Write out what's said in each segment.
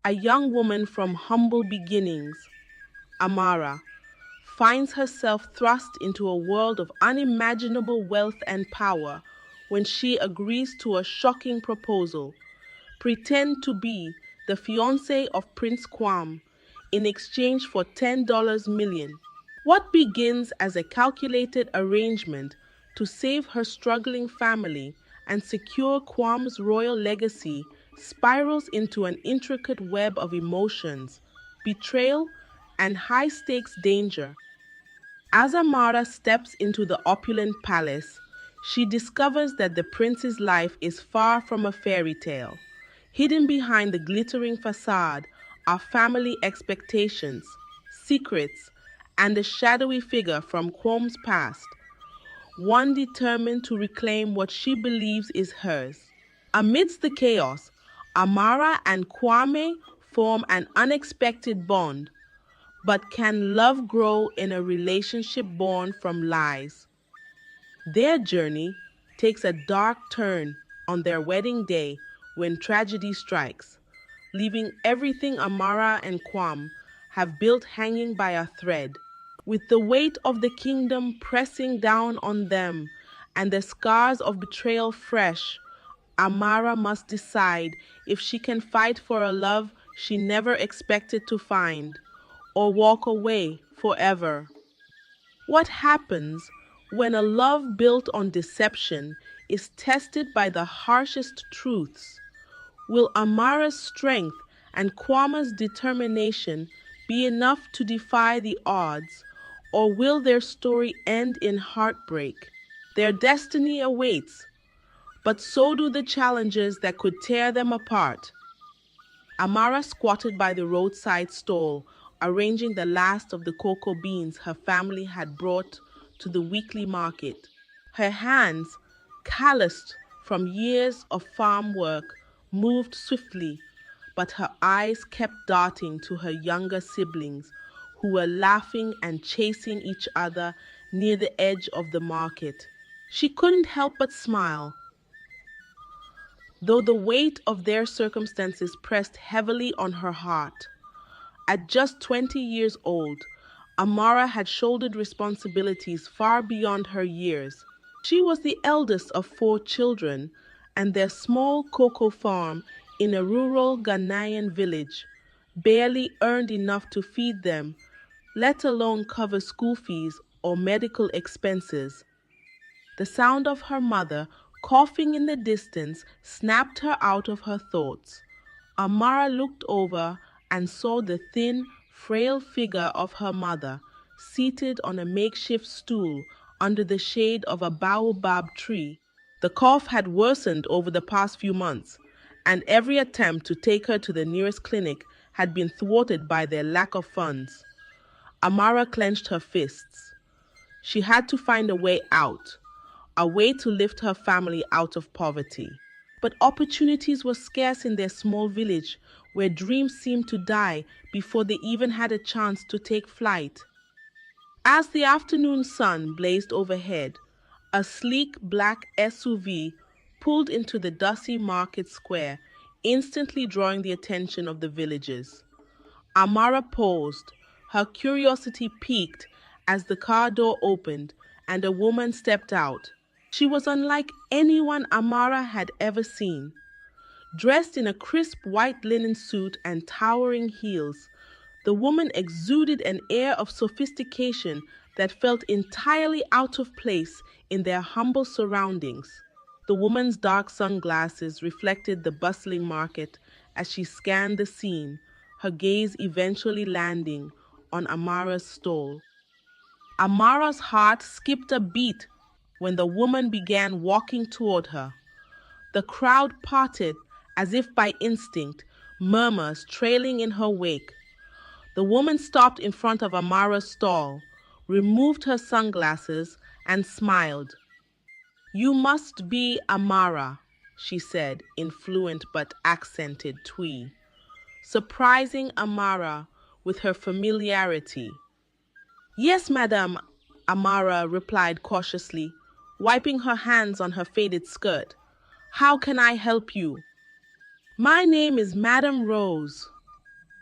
A young woman from humble beginnings, Amara, finds herself thrust into a world of unimaginable wealth and power when she agrees to a shocking proposal. Pretend to be the fiancée of Prince Kwame in exchange for $10 million. What begins as a calculated arrangement to save her struggling family and secure Kwame's royal legacy spirals into an intricate web of emotions, betrayal, and high stakes danger. As Amara steps into the opulent palace, she discovers that the prince's life is far from a fairy tale. Hidden behind the glittering facade are family expectations, secrets, and a shadowy figure from Kwame's past, one determined to reclaim what she believes is hers. Amidst the chaos, Amara and Kwame form an unexpected bond. But can love grow in a relationship born from lies? Their journey takes a dark turn on their wedding day when tragedy strikes, leaving everything Amara and Kwame have built hanging by a thread. With the weight of the kingdom pressing down on them and the scars of betrayal fresh, Amara must decide if she can fight for a love she never expected to find or walk away forever. What happens when a love built on deception is tested by the harshest truths? Will Amara's strength and Kwama's determination be enough to defy the odds, or will their story end in heartbreak? Their destiny awaits, but so do the challenges that could tear them apart. Amara squatted by the roadside stall, arranging the last of the cocoa beans her family had brought to the weekly market. Her hands, calloused from years of farm work, moved swiftly, but her eyes kept darting to her younger siblings, who were laughing and chasing each other near the edge of the market. She couldn't help but smile, though the weight of their circumstances pressed heavily on her heart. At just 20 years old, Amara had shouldered responsibilities far beyond her years. She was the eldest of four children, and their small cocoa farm in a rural Ghanaian village barely earned enough to feed them, let alone cover school fees or medical expenses. The sound of her mother coughing in the distance snapped her out of her thoughts. Amara looked over and saw the thin, frail figure of her mother, seated on a makeshift stool under the shade of a baobab tree. The cough had worsened over the past few months, and every attempt to take her to the nearest clinic had been thwarted by their lack of funds. Amara clenched her fists. She had to find a way out, a way to lift her family out of poverty. But opportunities were scarce in their small village, where dreams seemed to die before they even had a chance to take flight. As the afternoon sun blazed overhead, a sleek black SUV pulled into the dusty market square, instantly drawing the attention of the villagers. Amara paused, her curiosity piqued as the car door opened and a woman stepped out. She was unlike anyone Amara had ever seen. Dressed in a crisp white linen suit and towering heels, the woman exuded an air of sophistication that felt entirely out of place in their humble surroundings. The woman's dark sunglasses reflected the bustling market as she scanned the scene, her gaze eventually landing on Amara's stall. Amara's heart skipped a beat when the woman began walking toward her. The crowd parted as if by instinct, murmurs trailing in her wake. The woman stopped in front of Amara's stall, removed her sunglasses, and smiled. "You must be Amara," she said in fluent but accented Twi, surprising Amara with her familiarity. "Yes, madam," Amara replied cautiously, wiping her hands on her faded skirt. "How can I help you?" "My name is Madam Rose,"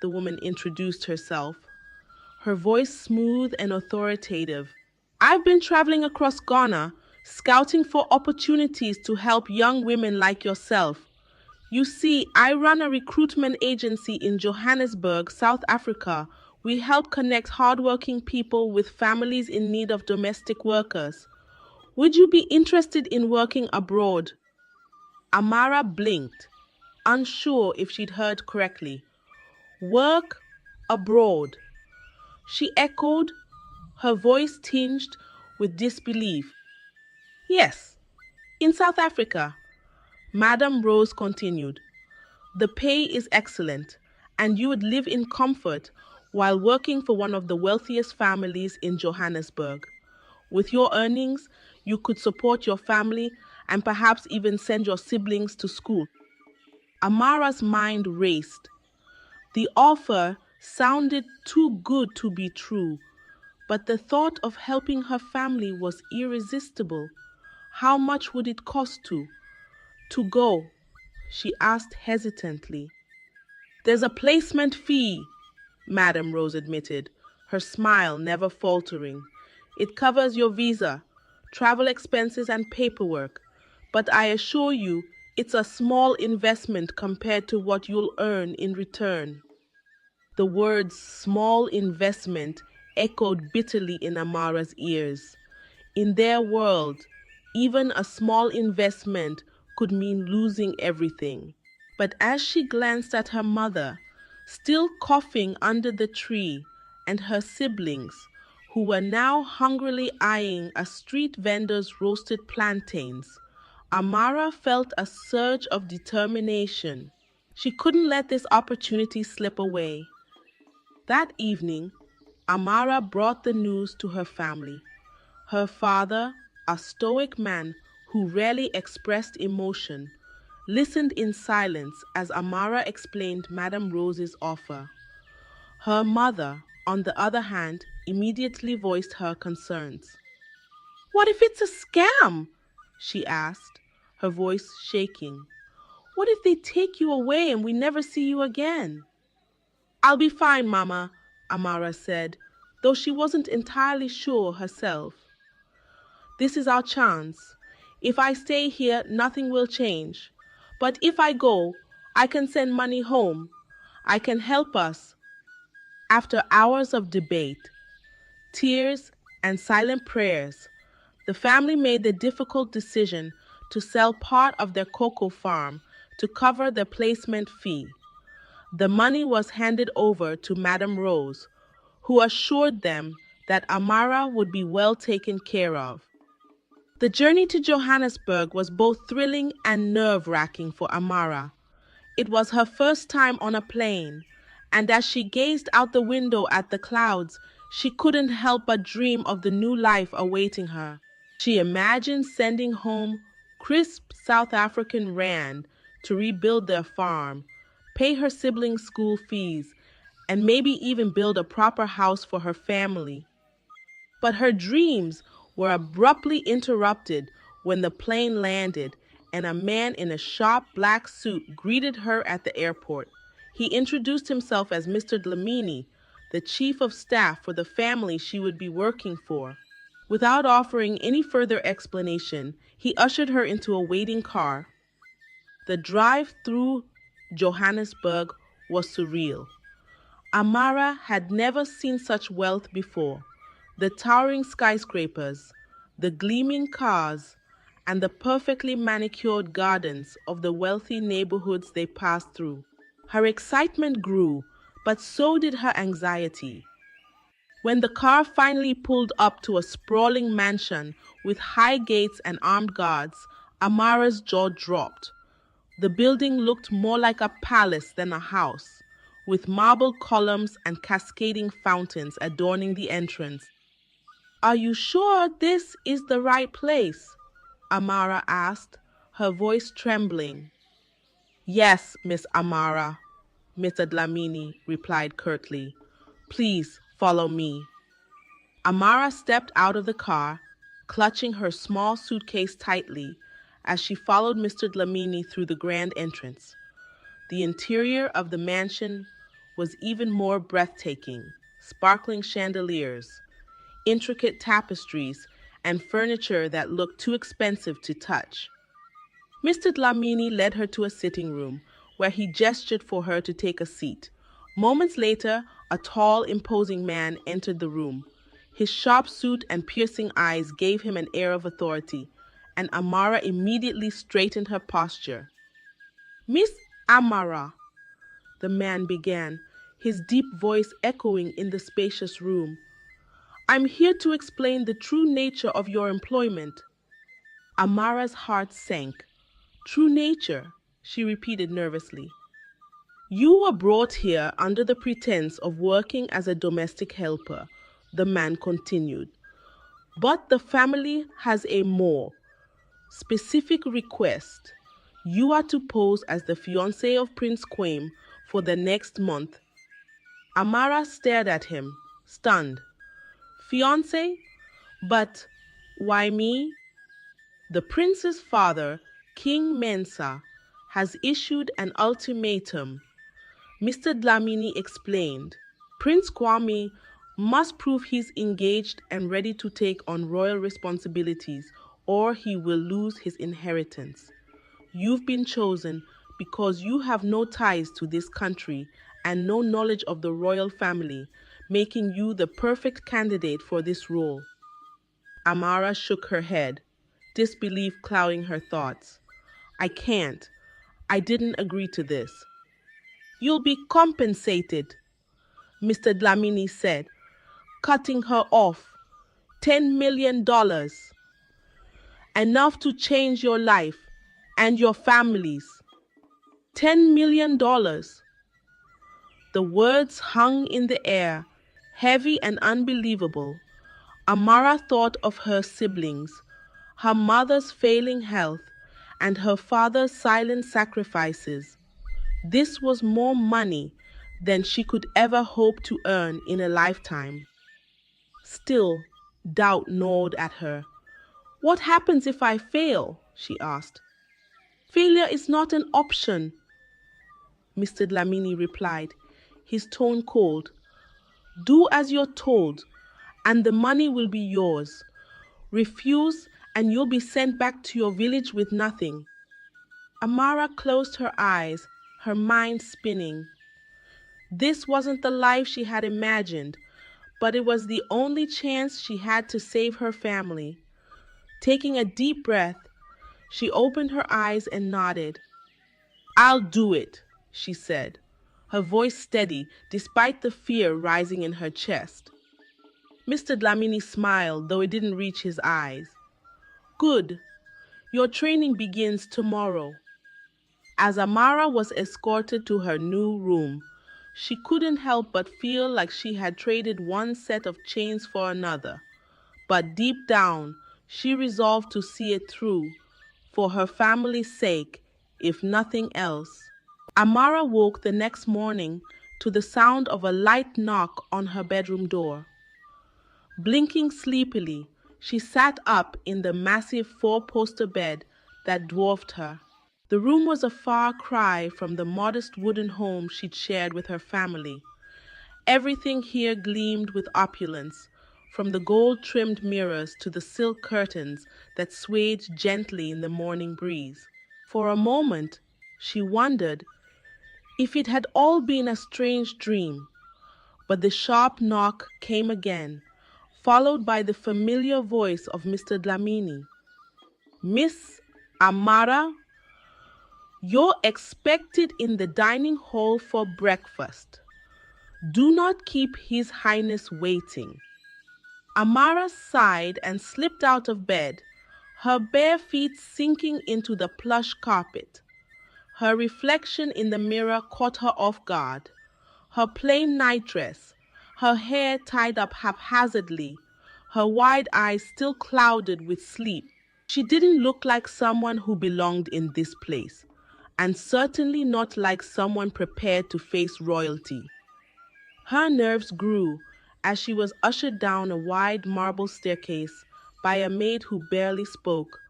the woman introduced herself, her voice smooth and authoritative. I've been traveling across Ghana, scouting for opportunities to help young women like yourself. You see, I run a recruitment agency in Johannesburg, South Africa. We help connect hardworking people with families in need of domestic workers. Would you be interested in working abroad? Amara blinked, unsure if she'd heard correctly. Work abroad, she echoed, her voice tinged with disbelief. Yes, in South Africa, Madame Rose continued. The pay is excellent, and you would live in comfort while working for one of the wealthiest families in Johannesburg. With your earnings, you could support your family and perhaps even send your siblings to school. Amara's mind raced. The offer sounded too good to be true, but the thought of helping her family was irresistible. How much would it cost to go? She asked hesitantly. There's a placement fee, Madame Rose admitted, her smile never faltering. It covers your visa, travel expenses, and paperwork, but I assure you it's a small investment compared to what you'll earn in return. The words small investment echoed bitterly in Amara's ears. In their world, even a small investment could mean losing everything. But as she glanced at her mother, still coughing under the tree, and her siblings, who were now hungrily eyeing a street vendor's roasted plantains, Amara felt a surge of determination. She couldn't let this opportunity slip away. That evening, Amara brought the news to her family. Her father, a stoic man who rarely expressed emotion, listened in silence as Amara explained Madame Rose's offer. Her mother, on the other hand, immediately voiced her concerns. What if it's a scam? She asked, her voice shaking. What if they take you away and we never see you again? I'll be fine, Mama, Amara said, though she wasn't entirely sure herself. This is our chance. If I stay here, nothing will change. But if I go, I can send money home. I can help us. After hours of debate, tears, and silent prayers, the family made the difficult decision to sell part of their cocoa farm to cover the placement fee. The money was handed over to Madame Rose, who assured them that Amara would be well taken care of. The journey to Johannesburg was both thrilling and nerve-wracking for Amara. It was her first time on a plane, and as she gazed out the window at the clouds, she couldn't help but dream of the new life awaiting her. She imagined sending home crisp South African rand to rebuild their farm, pay her siblings' school fees, and maybe even build a proper house for her family. But her dreams were abruptly interrupted when the plane landed and a man in a sharp black suit greeted her at the airport. He introduced himself as Mr. Dlamini, the chief of staff for the family she would be working for. Without offering any further explanation, he ushered her into a waiting car. The drive through Johannesburg was surreal. Amara had never seen such wealth before. The towering skyscrapers, the gleaming cars, and the perfectly manicured gardens of the wealthy neighborhoods they passed through. Her excitement grew, but so did her anxiety. When the car finally pulled up to a sprawling mansion with high gates and armed guards, Amara's jaw dropped. The building looked more like a palace than a house, with marble columns and cascading fountains adorning the entrance. Are you sure this is the right place? Amara asked, her voice trembling. Yes, Miss Amara, Mr. Dlamini replied curtly. Please follow me. Amara stepped out of the car, clutching her small suitcase tightly as she followed Mr. Dlamini through the grand entrance. The interior of the mansion was even more breathtaking. Sparkling chandeliers, intricate tapestries, and furniture that looked too expensive to touch. Mr. Dlamini led her to a sitting room, where he gestured for her to take a seat. Moments later, a tall, imposing man entered the room. His sharp suit and piercing eyes gave him an air of authority, and Amara immediately straightened her posture. "Miss Amara," the man began, his deep voice echoing in the spacious room, "I'm here to explain the true nature of your employment." Amara's heart sank. "True nature," she repeated nervously. "You were brought here under the pretense of working as a domestic helper," the man continued. "But the family has a more specific request. You are to pose as the fiancée of Prince Kwame for the next month." Amara stared at him, stunned. "Fiancé? But why me?" "The prince's father, King Mensa, has issued an ultimatum," Mr. Dlamini explained. "Prince Kwame must prove he's engaged and ready to take on royal responsibilities, or he will lose his inheritance. You've been chosen because you have no ties to this country and no knowledge of the royal family, making you the perfect candidate for this role." Amara shook her head, disbelief clouding her thoughts. "I can't. I didn't agree to this." "You'll be compensated," Mr. Dlamini said, cutting her off. $10 million. Enough to change your life and your family's. $10 million. The words hung in the air, heavy and unbelievable. Amara thought of her siblings, her mother's failing health, and her father's silent sacrifices. This was more money than she could ever hope to earn in a lifetime. Still, doubt gnawed at her. "What happens if I fail?" she asked. "Failure is not an option," Mr. Dlamini replied, his tone cold. "Do as you're told, and the money will be yours. Refuse, and you'll be sent back to your village with nothing." Amara closed her eyes, her mind spinning. This wasn't the life she had imagined, but it was the only chance she had to save her family. Taking a deep breath, she opened her eyes and nodded. "I'll do it," she said, her voice steady despite the fear rising in her chest. Mr. Dlamini smiled, though it didn't reach his eyes. "Good. Your training begins tomorrow." As Amara was escorted to her new room, she couldn't help but feel like she had traded one set of chains for another. But deep down, she resolved to see it through, for her family's sake, if nothing else. Amara woke the next morning to the sound of a light knock on her bedroom door. Blinking sleepily, she sat up in the massive four-poster bed that dwarfed her. The room was a far cry from the modest wooden home she'd shared with her family. Everything here gleamed with opulence, from the gold-trimmed mirrors to the silk curtains that swayed gently in the morning breeze. For a moment, she wondered if it had all been a strange dream, but the sharp knock came again, followed by the familiar voice of Mr. Dlamini. "Miss Amara, you're expected in the dining hall for breakfast. Do not keep His Highness waiting." Amara sighed and slipped out of bed, her bare feet sinking into the plush carpet. Her reflection in the mirror caught her off guard. Her plain nightdress, her hair tied up haphazardly, her wide eyes still clouded with sleep. She didn't look like someone who belonged in this place, and certainly not like someone prepared to face royalty. Her nerves grew as she was ushered down a wide marble staircase by a maid who barely spoke,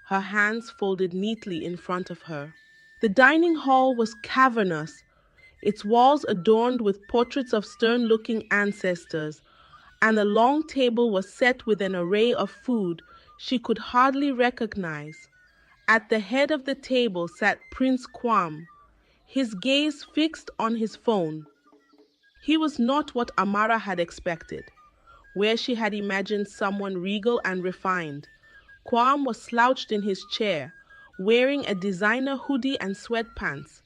her hands folded neatly in front of her. The dining hall was cavernous, its walls adorned with portraits of stern-looking ancestors, and the long table was set with an array of food she could hardly recognize. At the head of the table sat Prince Kwame, his gaze fixed on his phone. He was not what Amara had expected, where she had imagined someone regal and refined. Kwame was slouched in his chair, wearing a designer hoodie and sweatpants,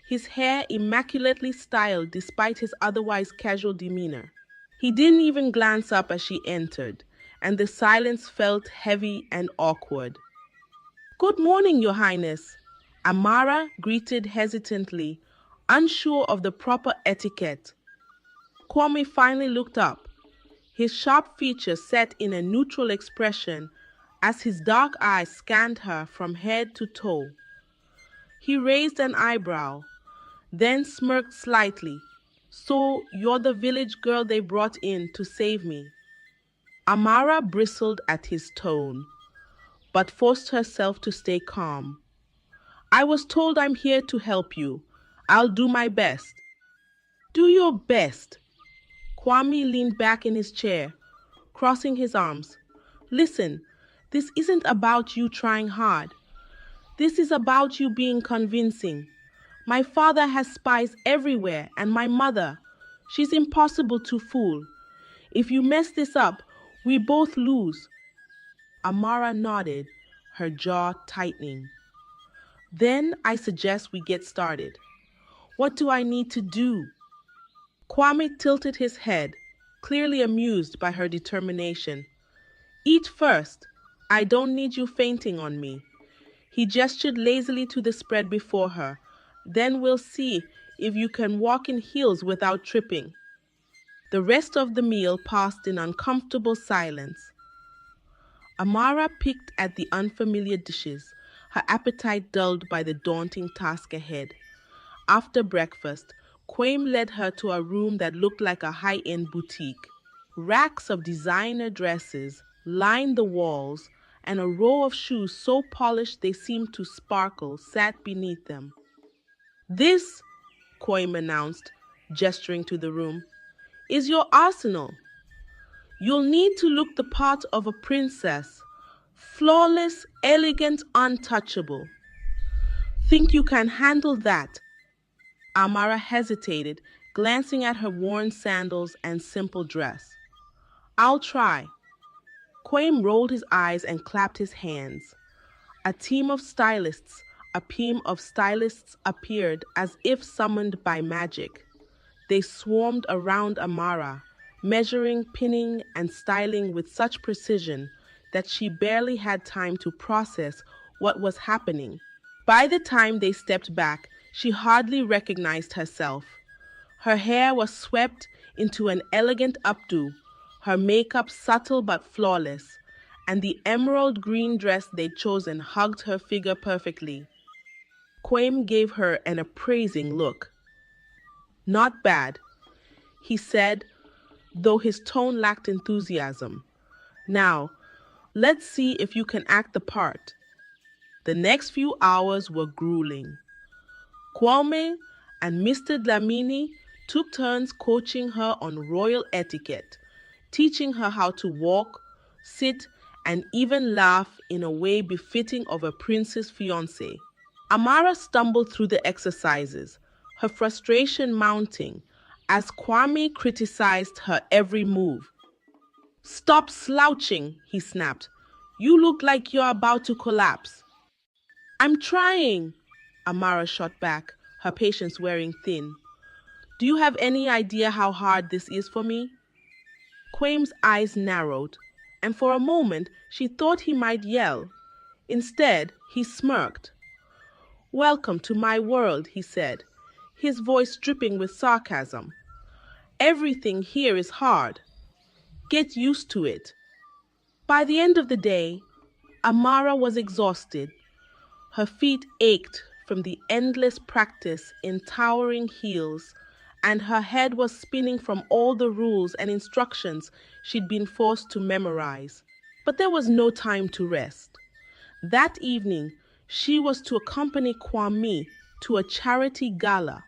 his hair immaculately styled despite his otherwise casual demeanor. He didn't even glance up as she entered, and the silence felt heavy and awkward. "Good morning, Your Highness," Amara greeted hesitantly, unsure of the proper etiquette. Kwame finally looked up, his sharp features set in a neutral expression as his dark eyes scanned her from head to toe. He raised an eyebrow, then smirked slightly. "So you're the village girl they brought in to save me?" Amara bristled at his tone, but forced herself to stay calm. "I was told I'm here to help you. I'll do my best." "Do your best." Kwame leaned back in his chair, crossing his arms. "Listen, this isn't about you trying hard. This is about you being convincing. My father has spies everywhere, and my mother, she's impossible to fool. If you mess this up, we both lose." Amara nodded, her jaw tightening. "Then I suggest we get started. What do I need to do?" Kwame tilted his head, clearly amused by her determination. "Eat first. I don't need you fainting on me." He gestured lazily to the spread before her. "Then we'll see if you can walk in heels without tripping." The rest of the meal passed in uncomfortable silence. Amara picked at the unfamiliar dishes, her appetite dulled by the daunting task ahead. After breakfast, Kwame led her to a room that looked like a high-end boutique. Racks of designer dresses lined the walls, and a row of shoes so polished they seemed to sparkle sat beneath them. "This," Kwame announced, gesturing to the room, "is your arsenal. You'll need to look the part of a princess. Flawless, elegant, untouchable. Think you can handle that?" Amara hesitated, glancing at her worn sandals and simple dress. "I'll try." Kwame rolled his eyes and clapped his hands. A team of stylists appeared as if summoned by magic. They swarmed around Amara, measuring, pinning, and styling with such precision that she barely had time to process what was happening. By the time they stepped back, she hardly recognized herself. Her hair was swept into an elegant updo, her makeup subtle but flawless, and the emerald green dress they'd chosen hugged her figure perfectly. Kwame gave her an appraising look. "Not bad," he said, though his tone lacked enthusiasm. "Now, let's see if you can act the part." The next few hours were grueling. Kwame and Mr. Dlamini took turns coaching her on royal etiquette, teaching her how to walk, sit, and even laugh in a way befitting of a prince's fiancée. Amara stumbled through the exercises, her frustration mounting as Kwame criticized her every move. "Stop slouching," he snapped. "You look like you're about to collapse." "I'm trying," Amara shot back, her patience wearing thin. "Do you have any idea how hard this is for me?" Kwame's eyes narrowed, and for a moment she thought he might yell. Instead, he smirked. "Welcome to my world," he said, his voice dripping with sarcasm. "Everything here is hard. Get used to it." By the end of the day, Amara was exhausted. Her feet ached from the endless practice in towering heels, and her head was spinning from all the rules and instructions she'd been forced to memorize. But there was no time to rest. That evening, she was to accompany Kwame to a charity gala.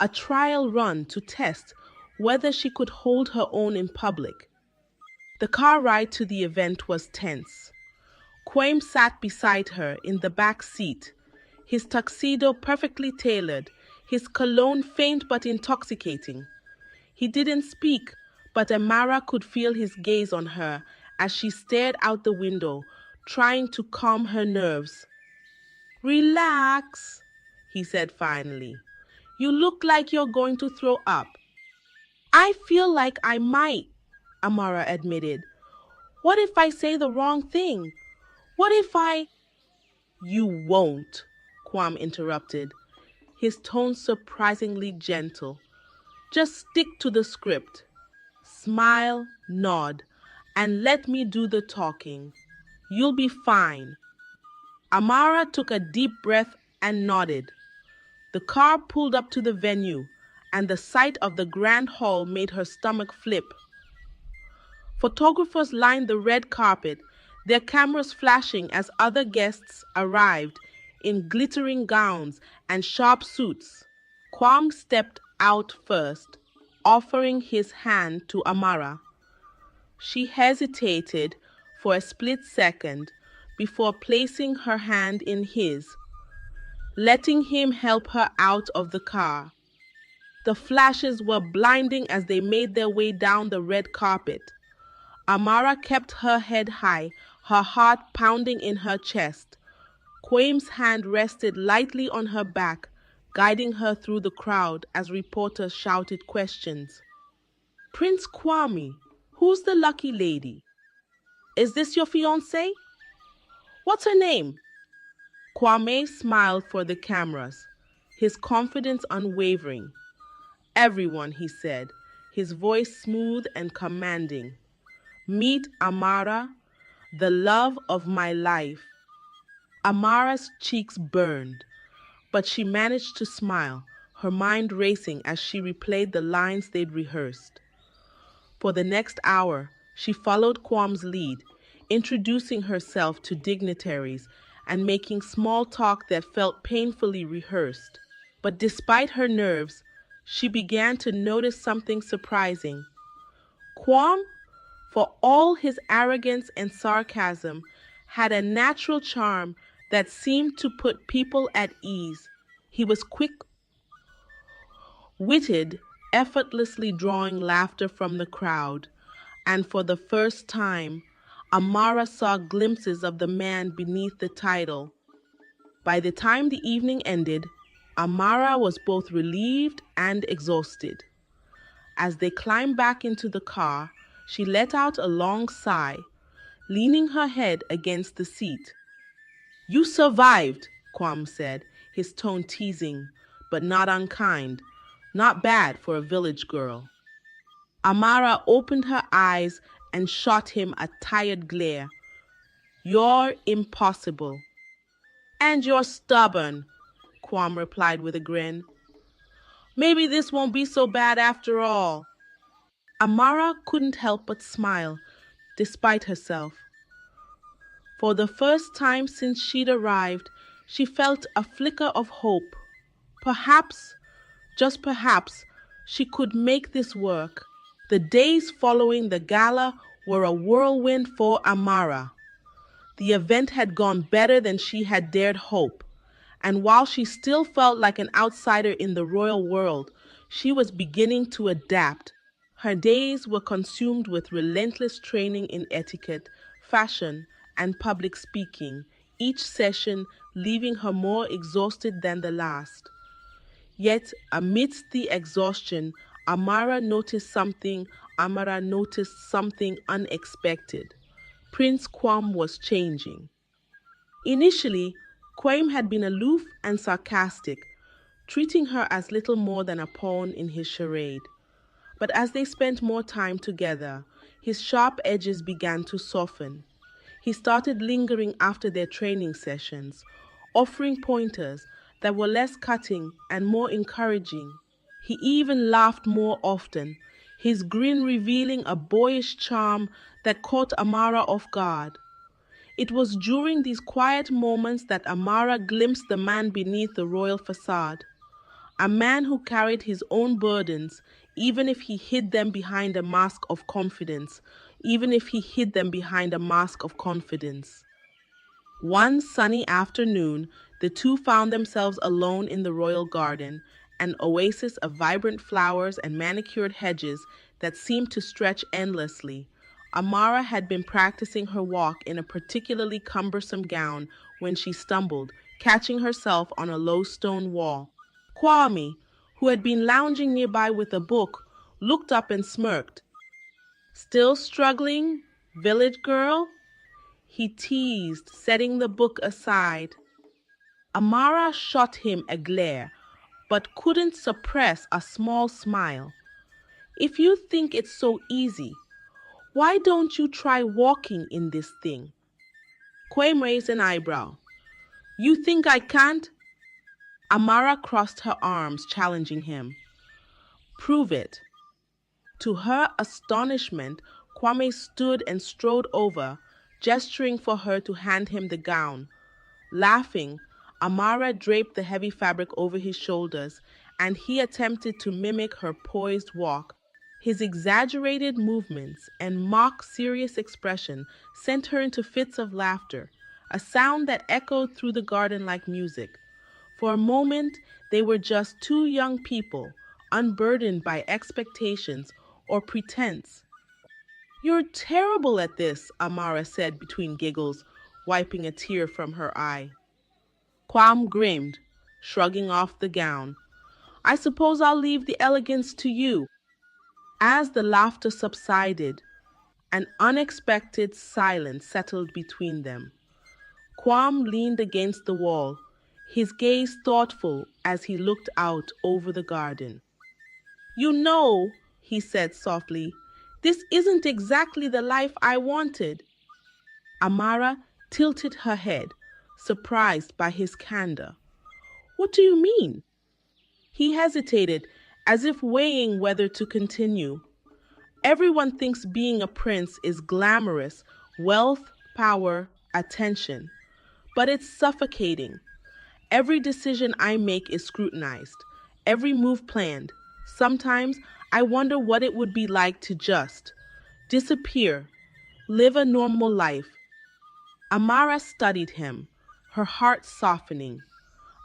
a trial run to test whether she could hold her own in public. The car ride to the event was tense. Kwame sat beside her in the back seat, his tuxedo perfectly tailored, his cologne faint but intoxicating. He didn't speak, but Amara could feel his gaze on her as she stared out the window, trying to calm her nerves. "Relax," he said finally. "You look like you're going to throw up." "I feel like I might," Amara admitted. "What if I say the wrong thing? What if I—" "You won't," Kwame interrupted, his tone surprisingly gentle. "Just stick to the script. Smile, nod, and let me do the talking. You'll be fine." Amara took a deep breath and nodded. The car pulled up to the venue, and the sight of the grand hall made her stomach flip. Photographers lined the red carpet, their cameras flashing as other guests arrived in glittering gowns and sharp suits. Kwame stepped out first, offering his hand to Amara. She hesitated for a split second before placing her hand in his, letting him help her out of the car. The flashes were blinding as they made their way down the red carpet. Amara kept her head high, her heart pounding in her chest. Kwame's hand rested lightly on her back, guiding her through the crowd as reporters shouted questions. "Prince Kwame, who's the lucky lady? Is this your fiancée? What's her name?" Kwame smiled for the cameras, his confidence unwavering. "Everyone," he said, his voice smooth and commanding. "Meet Amara, the love of my life." Amara's cheeks burned, but she managed to smile, her mind racing as she replayed the lines they'd rehearsed. For the next hour, she followed Kwame's lead, introducing herself to dignitaries and making small talk that felt painfully rehearsed. But despite her nerves, she began to notice something surprising. Kwame, for all his arrogance and sarcasm, had a natural charm that seemed to put people at ease. He was quick-witted, effortlessly drawing laughter from the crowd, and for the first time, Amara saw glimpses of the man beneath the title. By the time the evening ended, Amara was both relieved and exhausted. As they climbed back into the car, she let out a long sigh, leaning her head against the seat. "You survived," Kwame said, his tone teasing, but not unkind. "Not bad for a village girl." Amara opened her eyes and shot him a tired glare. "You're impossible." "And you're stubborn," Kwame replied with a grin. "Maybe this won't be so bad after all." Amara couldn't help but smile, despite herself. For the first time since she'd arrived, she felt a flicker of hope. Perhaps, just perhaps, she could make this work. The days following the gala were a whirlwind for Amara. The event had gone better than she had dared hope, and while she still felt like an outsider in the royal world, she was beginning to adapt. Her days were consumed with relentless training in etiquette, fashion, and public speaking, each session leaving her more exhausted than the last. Yet, amidst the exhaustion, Amara noticed something unexpected. Prince Kwame was changing. Initially, Kwame had been aloof and sarcastic, treating her as little more than a pawn in his charade. But as they spent more time together, his sharp edges began to soften. He started lingering after their training sessions, offering pointers that were less cutting and more encouraging. He even laughed more often, his grin revealing a boyish charm that caught Amara off guard. It was during these quiet moments that Amara glimpsed the man beneath the royal facade. A man who carried his own burdens, even if he hid them behind a mask of confidence, even if he hid them behind a mask of confidence. One sunny afternoon, the two found themselves alone in the royal garden, an oasis of vibrant flowers and manicured hedges that seemed to stretch endlessly. Amara had been practicing her walk in a particularly cumbersome gown when she stumbled, catching herself on a low stone wall. Kwame, who had been lounging nearby with a book, looked up and smirked. Still struggling, village girl? He teased, setting the book aside. Amara shot him a glare, but couldn't suppress a small smile. If you think it's so easy, why don't you try walking in this thing? Kwame raised an eyebrow. You think I can't? Amara crossed her arms, challenging him. Prove it. To her astonishment, Kwame stood and strode over, gesturing for her to hand him the gown. Laughing, Amara draped the heavy fabric over his shoulders, and he attempted to mimic her poised walk. His exaggerated movements and mock serious expression sent her into fits of laughter, a sound that echoed through the garden like music. For a moment, they were just two young people, unburdened by expectations or pretense. You're terrible at this, Amara said between giggles, wiping a tear from her eye. Kwame grinned, shrugging off the gown. I suppose I'll leave the elegance to you. As the laughter subsided, an unexpected silence settled between them. Kwame leaned against the wall, his gaze thoughtful as he looked out over the garden. You know, he said softly, this isn't exactly the life I wanted. Amara tilted her head, surprised by his candor. What do you mean? He hesitated, as if weighing whether to continue. Everyone thinks being a prince is glamorous, wealth, power, attention. But it's suffocating. Every decision I make is scrutinized, every move planned. Sometimes I wonder what it would be like to just disappear, live a normal life. Amara studied him, her heart softening.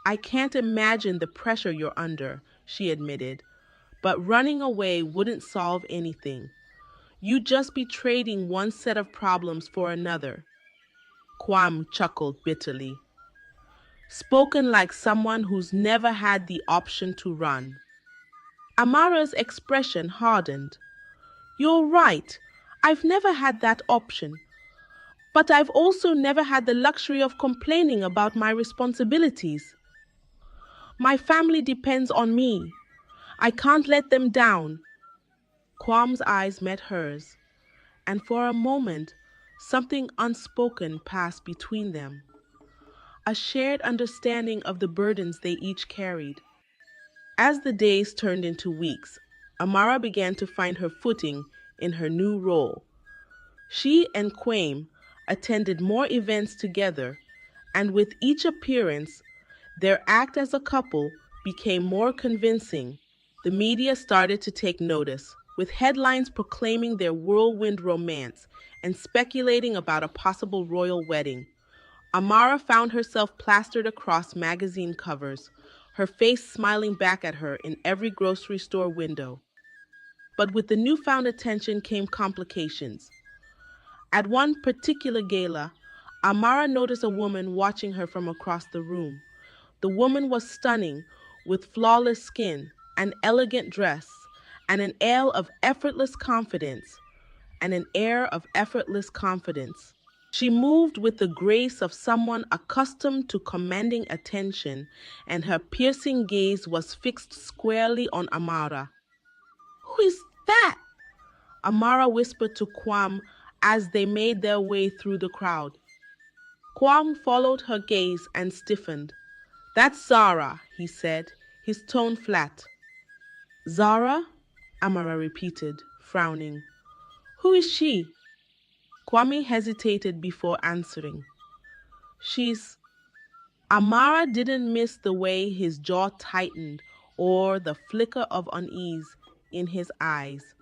I can't imagine the pressure you're under, she admitted, but running away wouldn't solve anything. You'd just be trading one set of problems for another. Kwame chuckled bitterly. Spoken like someone who's never had the option to run. Amara's expression hardened. You're right. I've never had that option. But I've also never had the luxury of complaining about my responsibilities. My family depends on me. I can't let them down. Kwame's eyes met hers, and for a moment, something unspoken passed between them. A shared understanding of the burdens they each carried. As the days turned into weeks, Amara began to find her footing in her new role. She and Kwame attended more events together, and with each appearance, their act as a couple became more convincing. The media started to take notice, with headlines proclaiming their whirlwind romance and speculating about a possible royal wedding. Amara found herself plastered across magazine covers, her face smiling back at her in every grocery store window. But with the newfound attention came complications. At one particular gala, Amara noticed a woman watching her from across the room. The woman was stunning, with flawless skin, an elegant dress, and an air of effortless confidence. She moved with the grace of someone accustomed to commanding attention, and her piercing gaze was fixed squarely on Amara. Who is that? Amara whispered to Kwame as they made their way through the crowd. Kwame followed her gaze and stiffened. That's Zara, he said, his tone flat. Zara? Amara repeated, frowning. Who is she? Kwame hesitated before answering. She's... Amara didn't miss the way his jaw tightened or the flicker of unease in his eyes.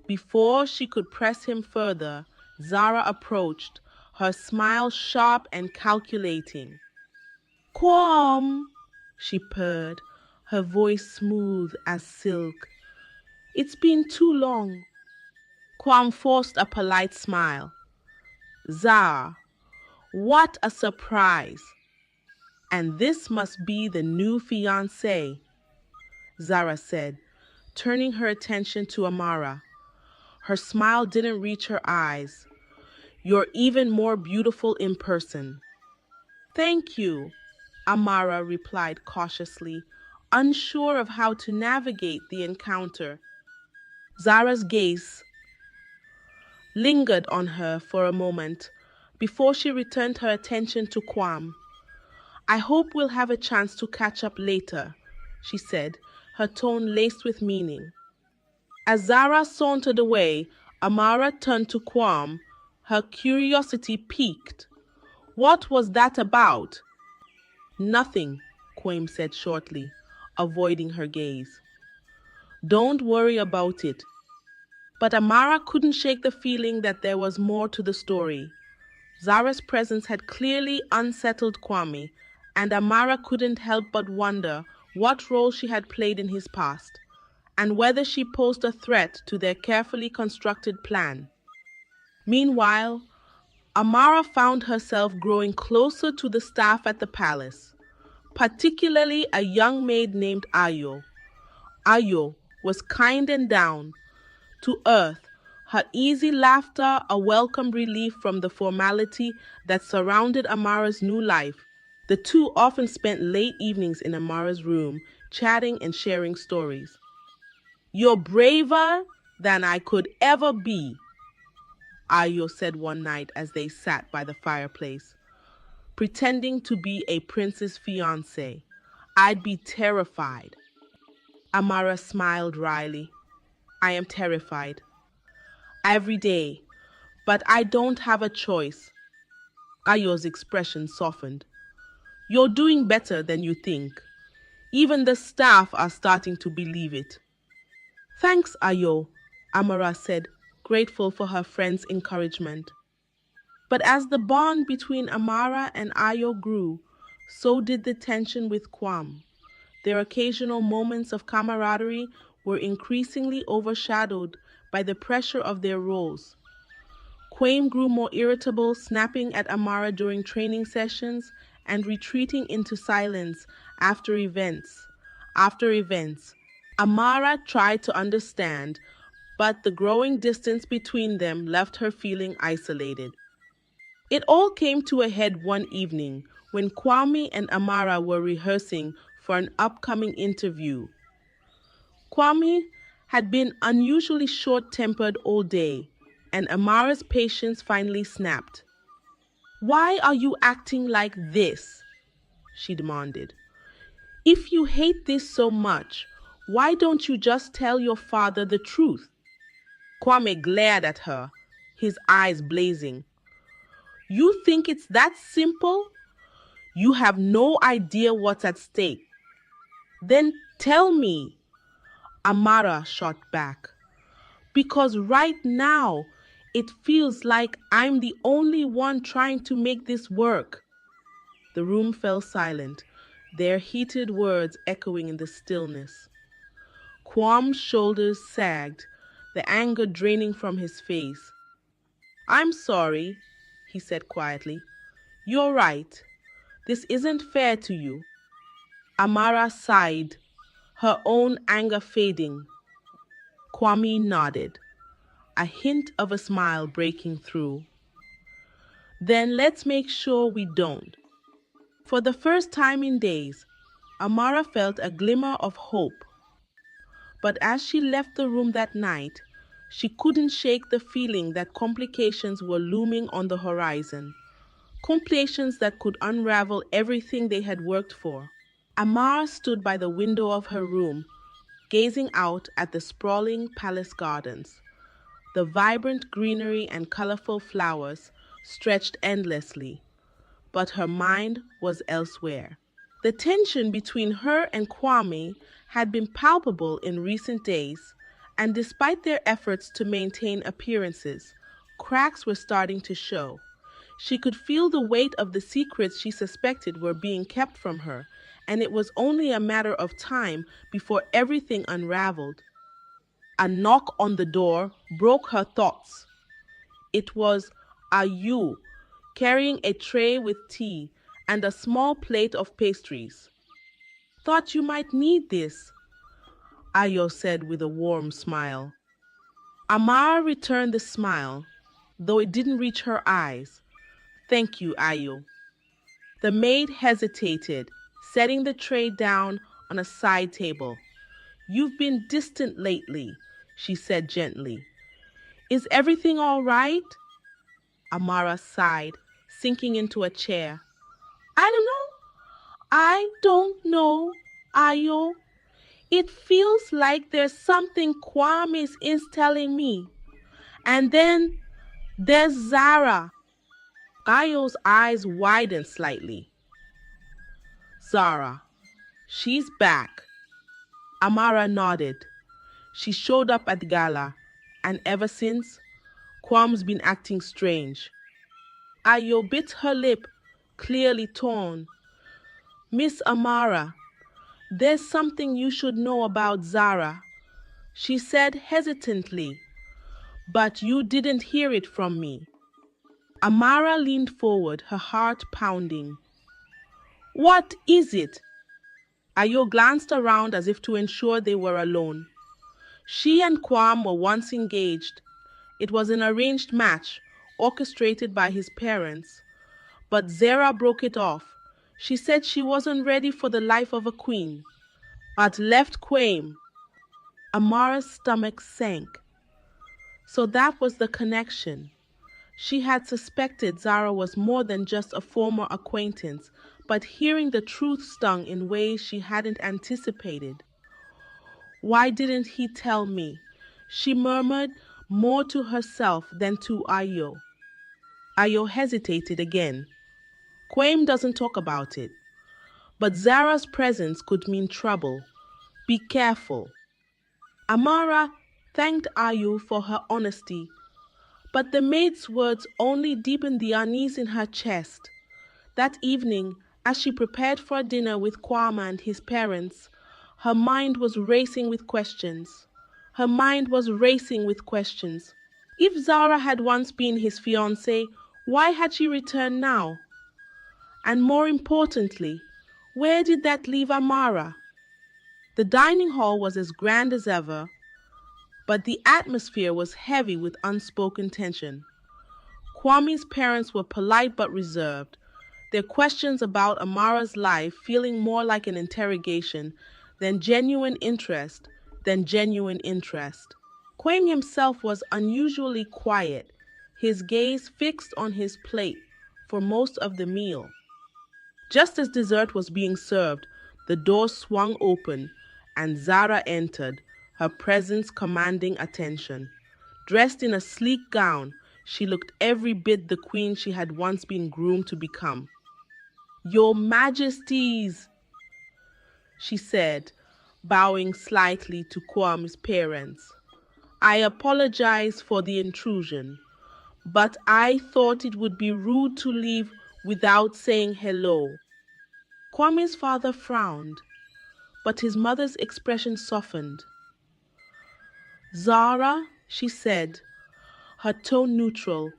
Before she could press him further, Zara approached, her smile sharp and calculating. "Kwame," she purred, her voice smooth as silk. "It's been too long." Kwame forced a polite smile. "Zara, what a surprise! And this must be the new fiancée," Zara said, turning her attention to Amara. Her smile didn't reach her eyes. "You're even more beautiful in person." "Thank you," Amara replied cautiously, unsure of how to navigate the encounter. Zara's gaze lingered on her for a moment before she returned her attention to Kwame. "I hope we'll have a chance to catch up later," she said, her tone laced with meaning. As Zara sauntered away, Amara turned to Kwame, her curiosity piqued. "What was that about?" "Nothing," Kwame said shortly, avoiding her gaze. "Don't worry about it." But Amara couldn't shake the feeling that there was more to the story. Zara's presence had clearly unsettled Kwame, and Amara couldn't help but wonder what role she had played in his past, and whether she posed a threat to their carefully constructed plan. Meanwhile, Amara found herself growing closer to the staff at the palace, particularly a young maid named Ayo. Ayo was kind and down to earth, her easy laughter a welcome relief from the formality that surrounded Amara's new life. The two often spent late evenings in Amara's room, chatting and sharing stories. "You're braver than I could ever be," Ayo said one night as they sat by the fireplace, pretending to be a prince's fiancée. "I'd be terrified." Amara smiled wryly. "I am terrified every day, but I don't have a choice." Ayo's expression softened. "You're doing better than you think. Even the staff are starting to believe it." "Thanks, Ayo," Amara said, grateful for her friend's encouragement. But as the bond between Amara and Ayo grew, so did the tension with Kwame. Their occasional moments of camaraderie were increasingly overshadowed by the pressure of their roles. Kwame grew more irritable, snapping at Amara during training sessions and retreating into silence after events. Amara tried to understand, but the growing distance between them left her feeling isolated. It all came to a head one evening when Kwame and Amara were rehearsing for an upcoming interview. Kwame had been unusually short-tempered all day, and Amara's patience finally snapped. "Why are you acting like this?" she demanded. "If you hate this so much, why don't you just tell your father the truth?" Kwame glared at her, his eyes blazing. "You think it's that simple? You have no idea what's at stake." "Then tell me," Amara shot back. "Because right now, it feels like I'm the only one trying to make this work." The room fell silent, their heated words echoing in the stillness. Kwame's shoulders sagged, the anger draining from his face. "I'm sorry," he said quietly. "You're right. This isn't fair to you." Amara sighed, her own anger fading. Kwame nodded, a hint of a smile breaking through. "Then let's make sure we don't." For the first time in days, Amara felt a glimmer of hope. But as she left the room that night, she couldn't shake the feeling that complications were looming on the horizon. Complications that could unravel everything they had worked for. Amara stood by the window of her room, gazing out at the sprawling palace gardens. The vibrant greenery and colorful flowers stretched endlessly, but her mind was elsewhere. The tension between her and Kwame had been palpable in recent days, and despite their efforts to maintain appearances, cracks were starting to show. She could feel the weight of the secrets she suspected were being kept from her, and it was only a matter of time before everything unraveled. A knock on the door broke her thoughts. It was Ayu, carrying a tray with tea and a small plate of pastries. Thought you might need this, Ayo said with a warm smile. Amara returned the smile, though it didn't reach her eyes. Thank you, Ayo. The maid hesitated, setting the tray down on a side table. You've been distant lately, she said gently. Is everything all right? Amara sighed, sinking into a chair. I don't know, Ayo. It feels like there's something Kwame is telling me. And then there's Zara. Ayo's eyes widened slightly. Zara. She's back. Amara nodded. She showed up at the gala, and ever since, Kwam's been acting strange. Ayo bit her lip, clearly torn. Miss Amara, there's something you should know about Zara, she said hesitantly, but you didn't hear it from me. Amara leaned forward, her heart pounding. What is it? Ayo glanced around as if to ensure they were alone. She and Kwam were once engaged. It was an arranged match, orchestrated by his parents. But Zara broke it off. She said she wasn't ready for the life of a queen. But left Kwame. Amara's stomach sank. So that was the connection. She had suspected Zara was more than just a former acquaintance, but hearing the truth stung in ways she hadn't anticipated. Why didn't he tell me? She murmured, more to herself than to Ayo. Ayo hesitated again. Kwame doesn't talk about it. But Zara's presence could mean trouble. Be careful. Amara thanked Ayu for her honesty, but the maid's words only deepened the unease in her chest. That evening, as she prepared for dinner with Kwame and his parents, her mind was racing with questions. Her mind was racing with questions. If Zara had once been his fiancée, why had she returned now? And more importantly, where did that leave Amara? The dining hall was as grand as ever, but the atmosphere was heavy with unspoken tension. Kwame's parents were polite but reserved, their questions about Amara's life feeling more like an interrogation than genuine interest. Kwame himself was unusually quiet, his gaze fixed on his plate for most of the meal. Just as dessert was being served, the door swung open and Zara entered, her presence commanding attention. Dressed in a sleek gown, she looked every bit the queen she had once been groomed to become. Your Majesties, she said, bowing slightly to Kwame's parents. I apologize for the intrusion, but I thought it would be rude to leave without saying hello. Kwame's father frowned, but his mother's expression softened. Zara, she said, her tone neutral.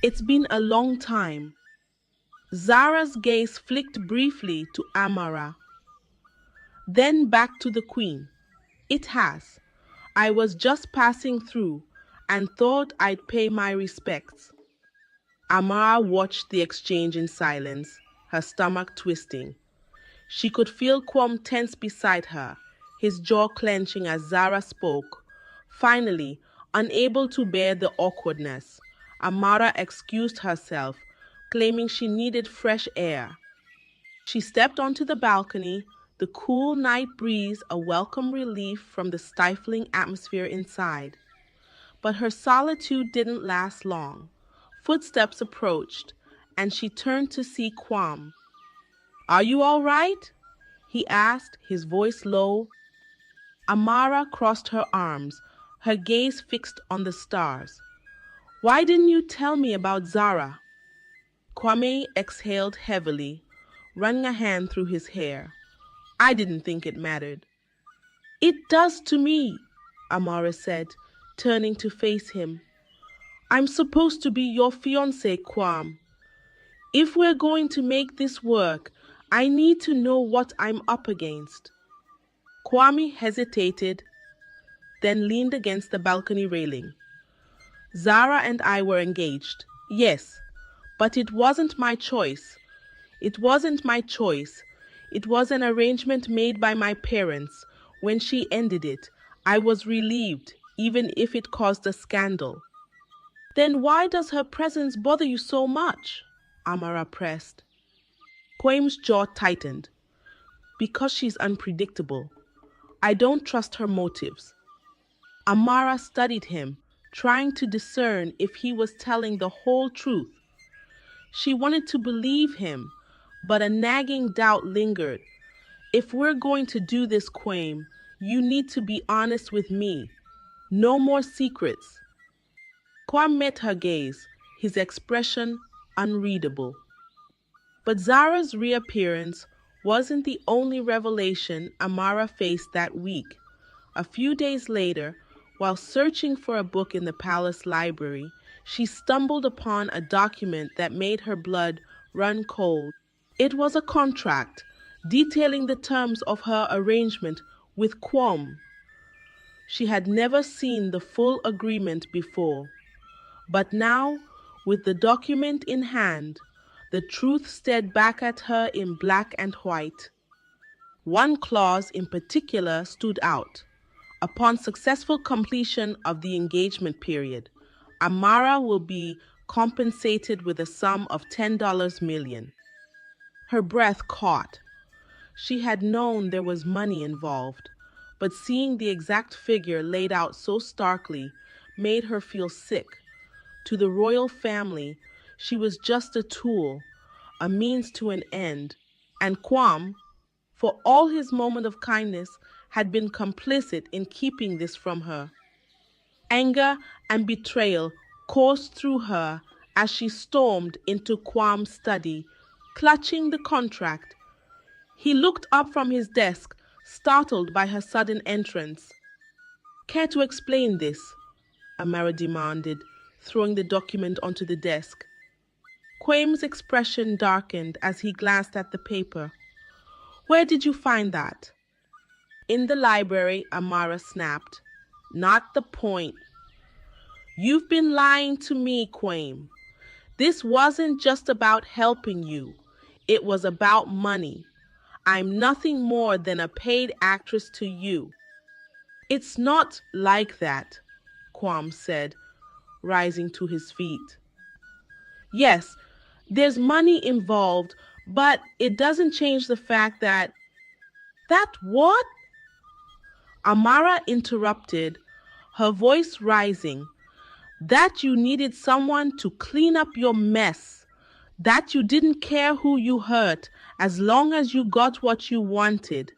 It's been a long time. Zara's gaze flicked briefly to Amara, then back to the queen. It has. I was just passing through and thought I'd pay my respects. Amara watched the exchange in silence, her stomach twisting. She could feel Kwame tense beside her, his jaw clenching as Zara spoke. Finally, unable to bear the awkwardness, Amara excused herself, claiming she needed fresh air. She stepped onto the balcony, the cool night breeze a welcome relief from the stifling atmosphere inside. But her solitude didn't last long. Footsteps approached, and she turned to see Kwame. Are you all right? he asked, his voice low. Amara crossed her arms, her gaze fixed on the stars. Why didn't you tell me about Zara? Kwame exhaled heavily, running a hand through his hair. I didn't think it mattered. It does to me, Amara said, turning to face him. I'm supposed to be your fiancée, Kwame. If we're going to make this work, I need to know what I'm up against. Kwame hesitated, then leaned against the balcony railing. Zara and I were engaged, yes, but it wasn't my choice. It wasn't my choice. It was an arrangement made by my parents. When she ended it, I was relieved, even if it caused a scandal. Then why does her presence bother you so much? Amara pressed. Kwame's jaw tightened. Because she's unpredictable. I don't trust her motives. Amara studied him, trying to discern if he was telling the whole truth. She wanted to believe him, but a nagging doubt lingered. If we're going to do this, Kwame, you need to be honest with me. No more secrets. Kwame met her gaze, his expression unreadable. But Zara's reappearance wasn't the only revelation Amara faced that week. A few days later, while searching for a book in the palace library, she stumbled upon a document that made her blood run cold. It was a contract detailing the terms of her arrangement with Kwame. She had never seen the full agreement before, but now, with the document in hand, the truth stared back at her in black and white. One clause in particular stood out. Upon successful completion of the engagement period, Amara will be compensated with a sum of $10 million. Her breath caught. She had known there was money involved, but seeing the exact figure laid out so starkly made her feel sick. To the royal family, she was just a tool, a means to an end, and Kwame, for all his moment of kindness, had been complicit in keeping this from her. Anger and betrayal coursed through her as she stormed into Kwame's study, clutching the contract. He looked up from his desk, startled by her sudden entrance. Care to explain this? Amara demanded, throwing the document onto the desk. Kwame's expression darkened as he glanced at the paper. Where did you find that? In the library, Amara snapped. Not the point. You've been lying to me, Kwame. This wasn't just about helping you. It was about money. I'm nothing more than a paid actress to you. It's not like that, Kwame said, rising to his feet. Yes, there's money involved, but it doesn't change the fact that... That what? Amara interrupted, her voice rising. That you needed someone to clean up your mess. That you didn't care who you hurt as long as you got what you wanted.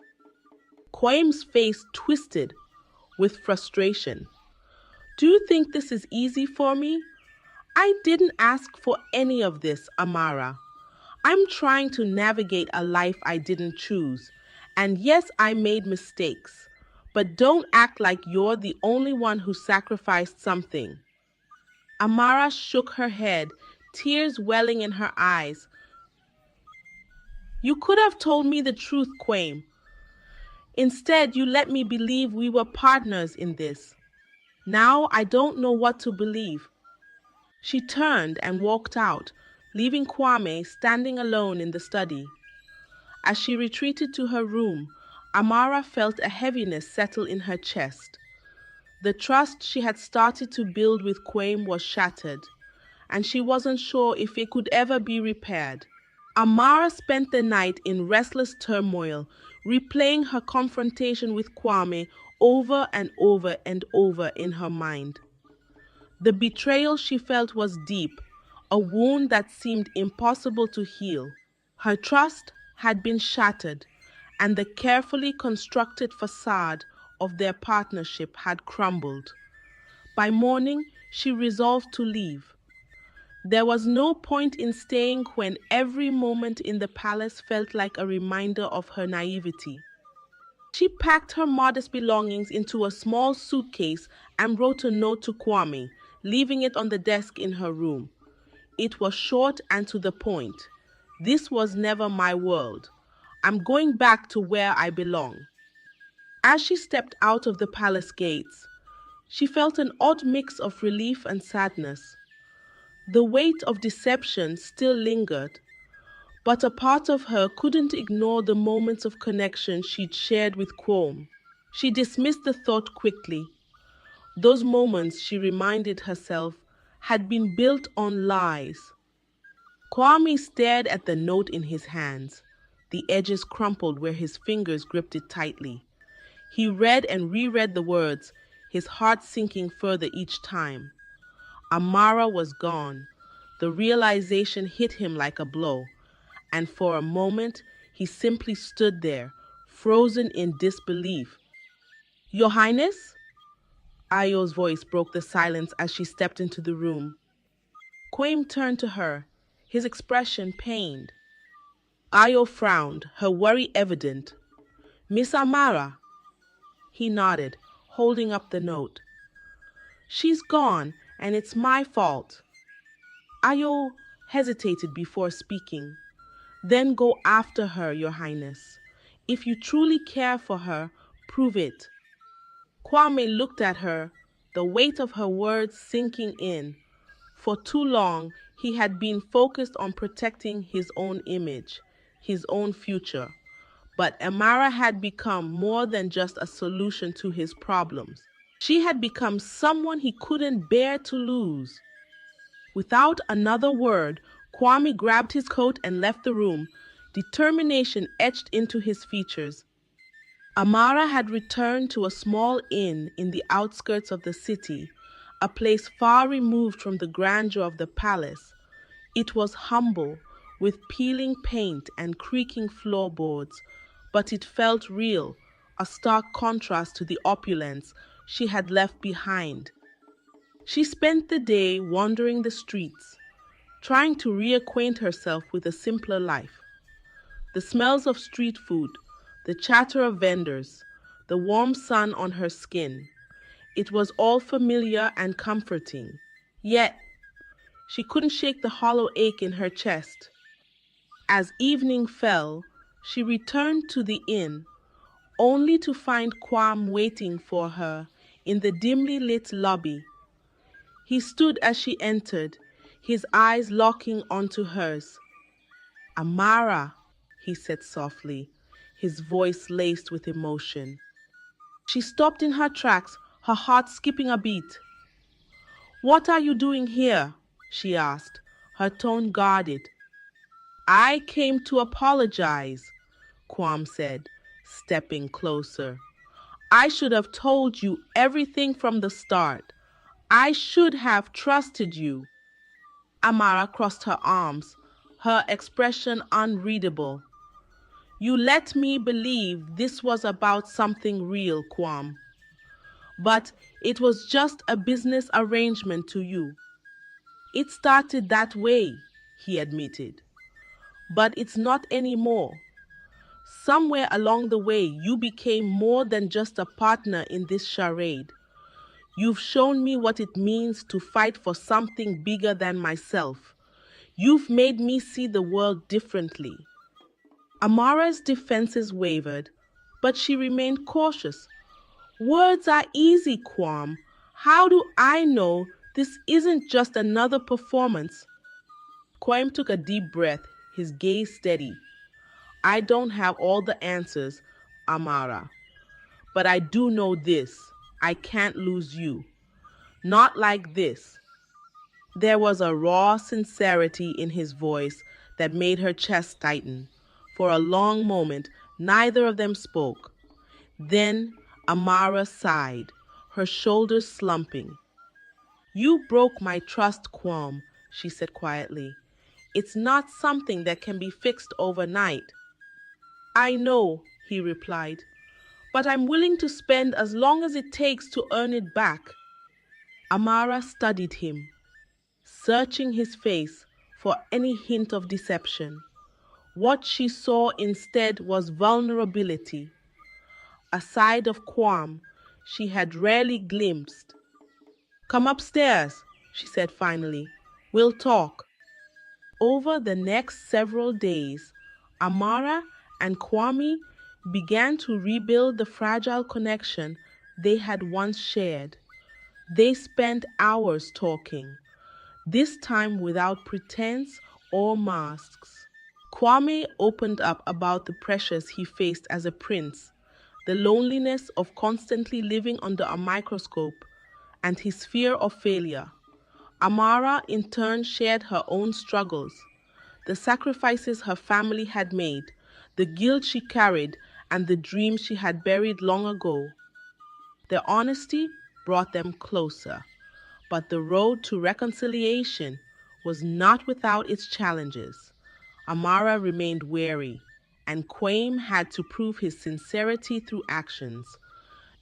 Kwame's face twisted with frustration. Do you think this is easy for me? I didn't ask for any of this, Amara. I'm trying to navigate a life I didn't choose. And yes, I made mistakes. But don't act like you're the only one who sacrificed something. Amara shook her head, tears welling in her eyes. You could have told me the truth, Kwame. Instead, you let me believe we were partners in this. Now I don't know what to believe. She turned and walked out, leaving Kwame standing alone in the study. As she retreated to her room, Amara felt a heaviness settle in her chest. The trust she had started to build with Kwame was shattered, and she wasn't sure if it could ever be repaired. Amara spent the night in restless turmoil, replaying her confrontation with Kwame over and over and over in her mind. The betrayal she felt was deep, a wound that seemed impossible to heal. Her trust had been shattered, and the carefully constructed facade of their partnership had crumbled. By morning, she resolved to leave. There was no point in staying when every moment in the palace felt like a reminder of her naivety. She packed her modest belongings into a small suitcase and wrote a note to Kwame, leaving it on the desk in her room. It was short and to the point. This was never my world. I'm going back to where I belong. As she stepped out of the palace gates, she felt an odd mix of relief and sadness. The weight of deception still lingered, but a part of her couldn't ignore the moments of connection she'd shared with Kwame. She dismissed the thought quickly. Those moments, she reminded herself, had been built on lies. Kwame stared at the note in his hands. The edges crumpled where his fingers gripped it tightly. He read and reread the words, his heart sinking further each time. Amara was gone. The realization hit him like a blow, and for a moment he simply stood there, frozen in disbelief. Your Highness? Ayo's voice broke the silence as she stepped into the room. Kwame turned to her, his expression pained. Ayo frowned, her worry evident. Miss Amara? He nodded, holding up the note. She's gone, and it's my fault. Ayo hesitated before speaking. Then go after her, Your Highness. If you truly care for her, prove it. Kwame looked at her, the weight of her words sinking in. For too long, he had been focused on protecting his own image, his own future. But Amara had become more than just a solution to his problems. She had become someone he couldn't bear to lose. Without another word, Kwame grabbed his coat and left the room, determination etched into his features. Amara had returned to a small inn in the outskirts of the city, a place far removed from the grandeur of the palace. It was humble, with peeling paint and creaking floorboards, but it felt real, a stark contrast to the opulence she had left behind. She spent the day wandering the streets, trying to reacquaint herself with a simpler life. The smells of street food, the chatter of vendors, the warm sun on her skin. It was all familiar and comforting. Yet, she couldn't shake the hollow ache in her chest. As evening fell, she returned to the inn, only to find Kwame waiting for her in the dimly lit lobby. He stood as she entered, his eyes locking onto hers. Amara, he said softly, his voice laced with emotion. She stopped in her tracks, her heart skipping a beat. What are you doing here? She asked, her tone guarded. I came to apologize, Kwame said, stepping closer. I should have told you everything from the start. I should have trusted you. Amara crossed her arms, her expression unreadable. You let me believe this was about something real, Kwame. But it was just a business arrangement to you. It started that way, he admitted. But it's not anymore. Somewhere along the way, you became more than just a partner in this charade. You've shown me what it means to fight for something bigger than myself. You've made me see the world differently. Amara's defenses wavered, but she remained cautious. Words are easy, Kwame. How do I know this isn't just another performance? Kwame took a deep breath, his gaze steady. I don't have all the answers, Amara. But I do know this. I can't lose you. Not like this. There was a raw sincerity in his voice that made her chest tighten. For a long moment, neither of them spoke. Then Amara sighed, her shoulders slumping. You broke my trust, Kwame, she said quietly. It's not something that can be fixed overnight. I know, he replied. But I'm willing to spend as long as it takes to earn it back. Amara studied him, searching his face for any hint of deception. What she saw instead was vulnerability, a side of Kwame she had rarely glimpsed. Come upstairs, she said finally. We'll talk. Over the next several days, Amara and Kwame began to rebuild the fragile connection they had once shared. They spent hours talking, this time without pretense or masks. Kwame opened up about the pressures he faced as a prince, the loneliness of constantly living under a microscope, and his fear of failure. Amara, in turn, shared her own struggles, the sacrifices her family had made, the guilt she carried, and the dreams she had buried long ago. Their honesty brought them closer, but the road to reconciliation was not without its challenges. Amara remained wary, and Kwame had to prove his sincerity through actions,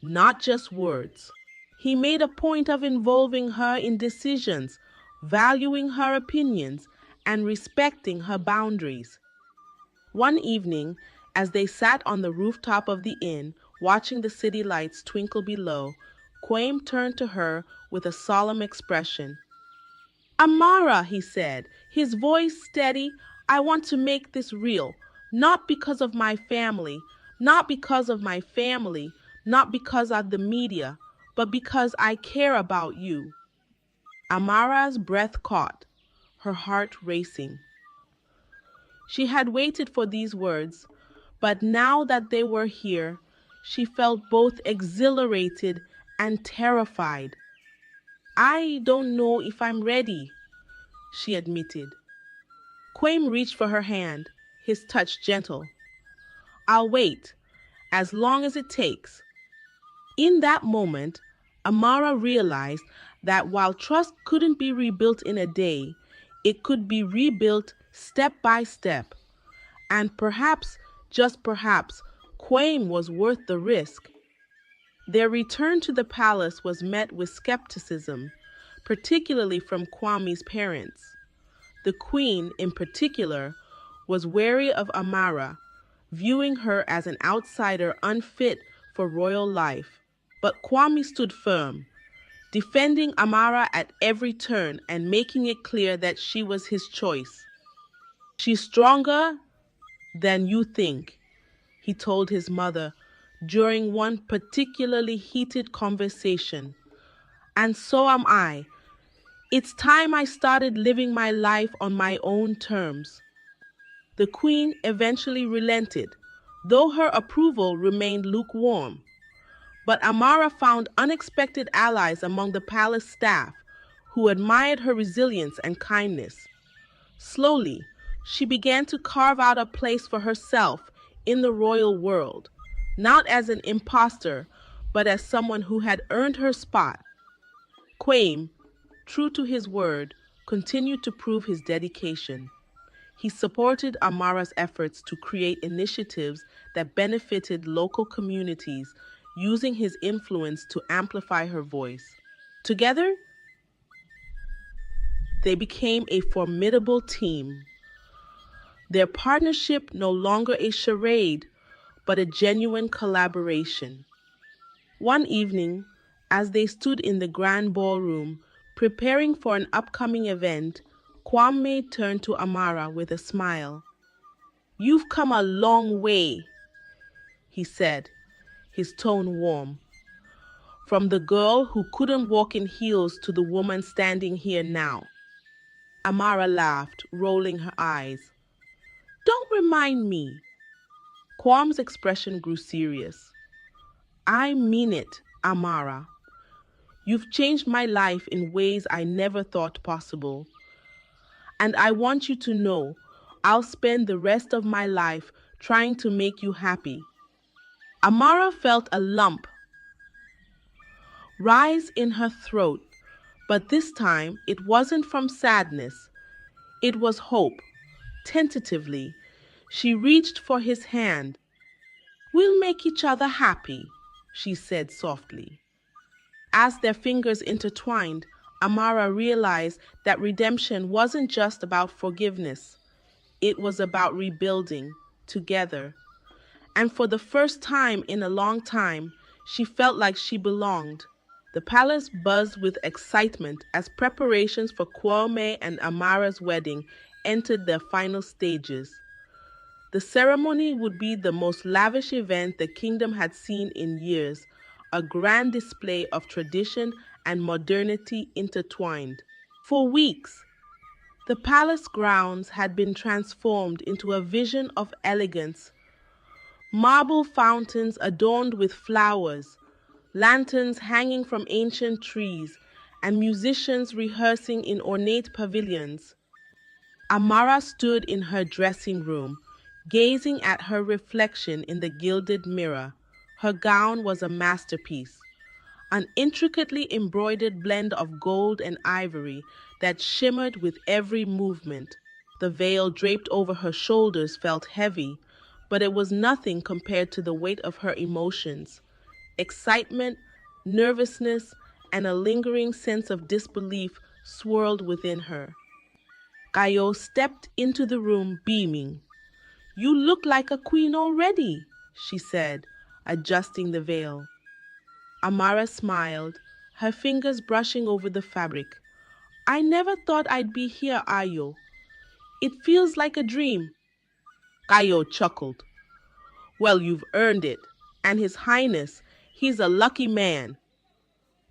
not just words. He made a point of involving her in decisions, valuing her opinions, and respecting her boundaries. One evening, as they sat on the rooftop of the inn, watching the city lights twinkle below, Kwame turned to her with a solemn expression. Amara, he said, his voice steady, I want to make this real, not because of my family, not because of my family, not because of the media, but because I care about you. Amara's breath caught, her heart racing. She had waited for these words, but now that they were here, she felt both exhilarated and terrified. I don't know if I'm ready, she admitted. Kwame reached for her hand, his touch gentle. I'll wait, as long as it takes. In that moment, Amara realized that while trust couldn't be rebuilt in a day, it could be rebuilt step by step. And perhaps, just perhaps, Kwame was worth the risk. Their return to the palace was met with skepticism, particularly from Kwame's parents. The queen, in particular, was wary of Amara, viewing her as an outsider unfit for royal life. But Kwame stood firm, defending Amara at every turn and making it clear that she was his choice. She's stronger than you think, he told his mother during one particularly heated conversation. And so am I. It's time I started living my life on my own terms. The queen eventually relented, though her approval remained lukewarm. But Amara found unexpected allies among the palace staff who admired her resilience and kindness. Slowly, she began to carve out a place for herself in the royal world, not as an imposter, but as someone who had earned her spot. Kwame, true to his word, continued to prove his dedication. He supported Amara's efforts to create initiatives that benefited local communities, using his influence to amplify her voice. Together, they became a formidable team. Their partnership no longer a charade, but a genuine collaboration. One evening, as they stood in the grand ballroom, preparing for an upcoming event, Kwame turned to Amara with a smile. You've come a long way, he said, his tone warm. From the girl who couldn't walk in heels to the woman standing here now. Amara laughed, rolling her eyes. Don't remind me. Kwame's expression grew serious. I mean it, Amara. You've changed my life in ways I never thought possible. And I want you to know I'll spend the rest of my life trying to make you happy. Amara felt a lump rise in her throat, but this time it wasn't from sadness. It was hope. Tentatively, she reached for his hand. "We'll make each other happy," she said softly. As their fingers intertwined, Amara realized that redemption wasn't just about forgiveness, it was about rebuilding together. And for the first time in a long time, she felt like she belonged. The palace buzzed with excitement as preparations for Kwame and Amara's wedding entered their final stages. The ceremony would be the most lavish event the kingdom had seen in years, a grand display of tradition and modernity intertwined. For weeks, the palace grounds had been transformed into a vision of elegance. Marble fountains adorned with flowers, lanterns hanging from ancient trees, and musicians rehearsing in ornate pavilions. Amara stood in her dressing room, gazing at her reflection in the gilded mirror. Her gown was a masterpiece, an intricately embroidered blend of gold and ivory that shimmered with every movement. The veil draped over her shoulders felt heavy, but it was nothing compared to the weight of her emotions. Excitement, nervousness, and a lingering sense of disbelief swirled within her. Gaio stepped into the room beaming. "You look like a queen already," she said, adjusting the veil. Amara smiled, her fingers brushing over the fabric. "I never thought I'd be here, Ayo. It feels like a dream." Gaio chuckled. "Well, you've earned it. And His Highness, he's a lucky man."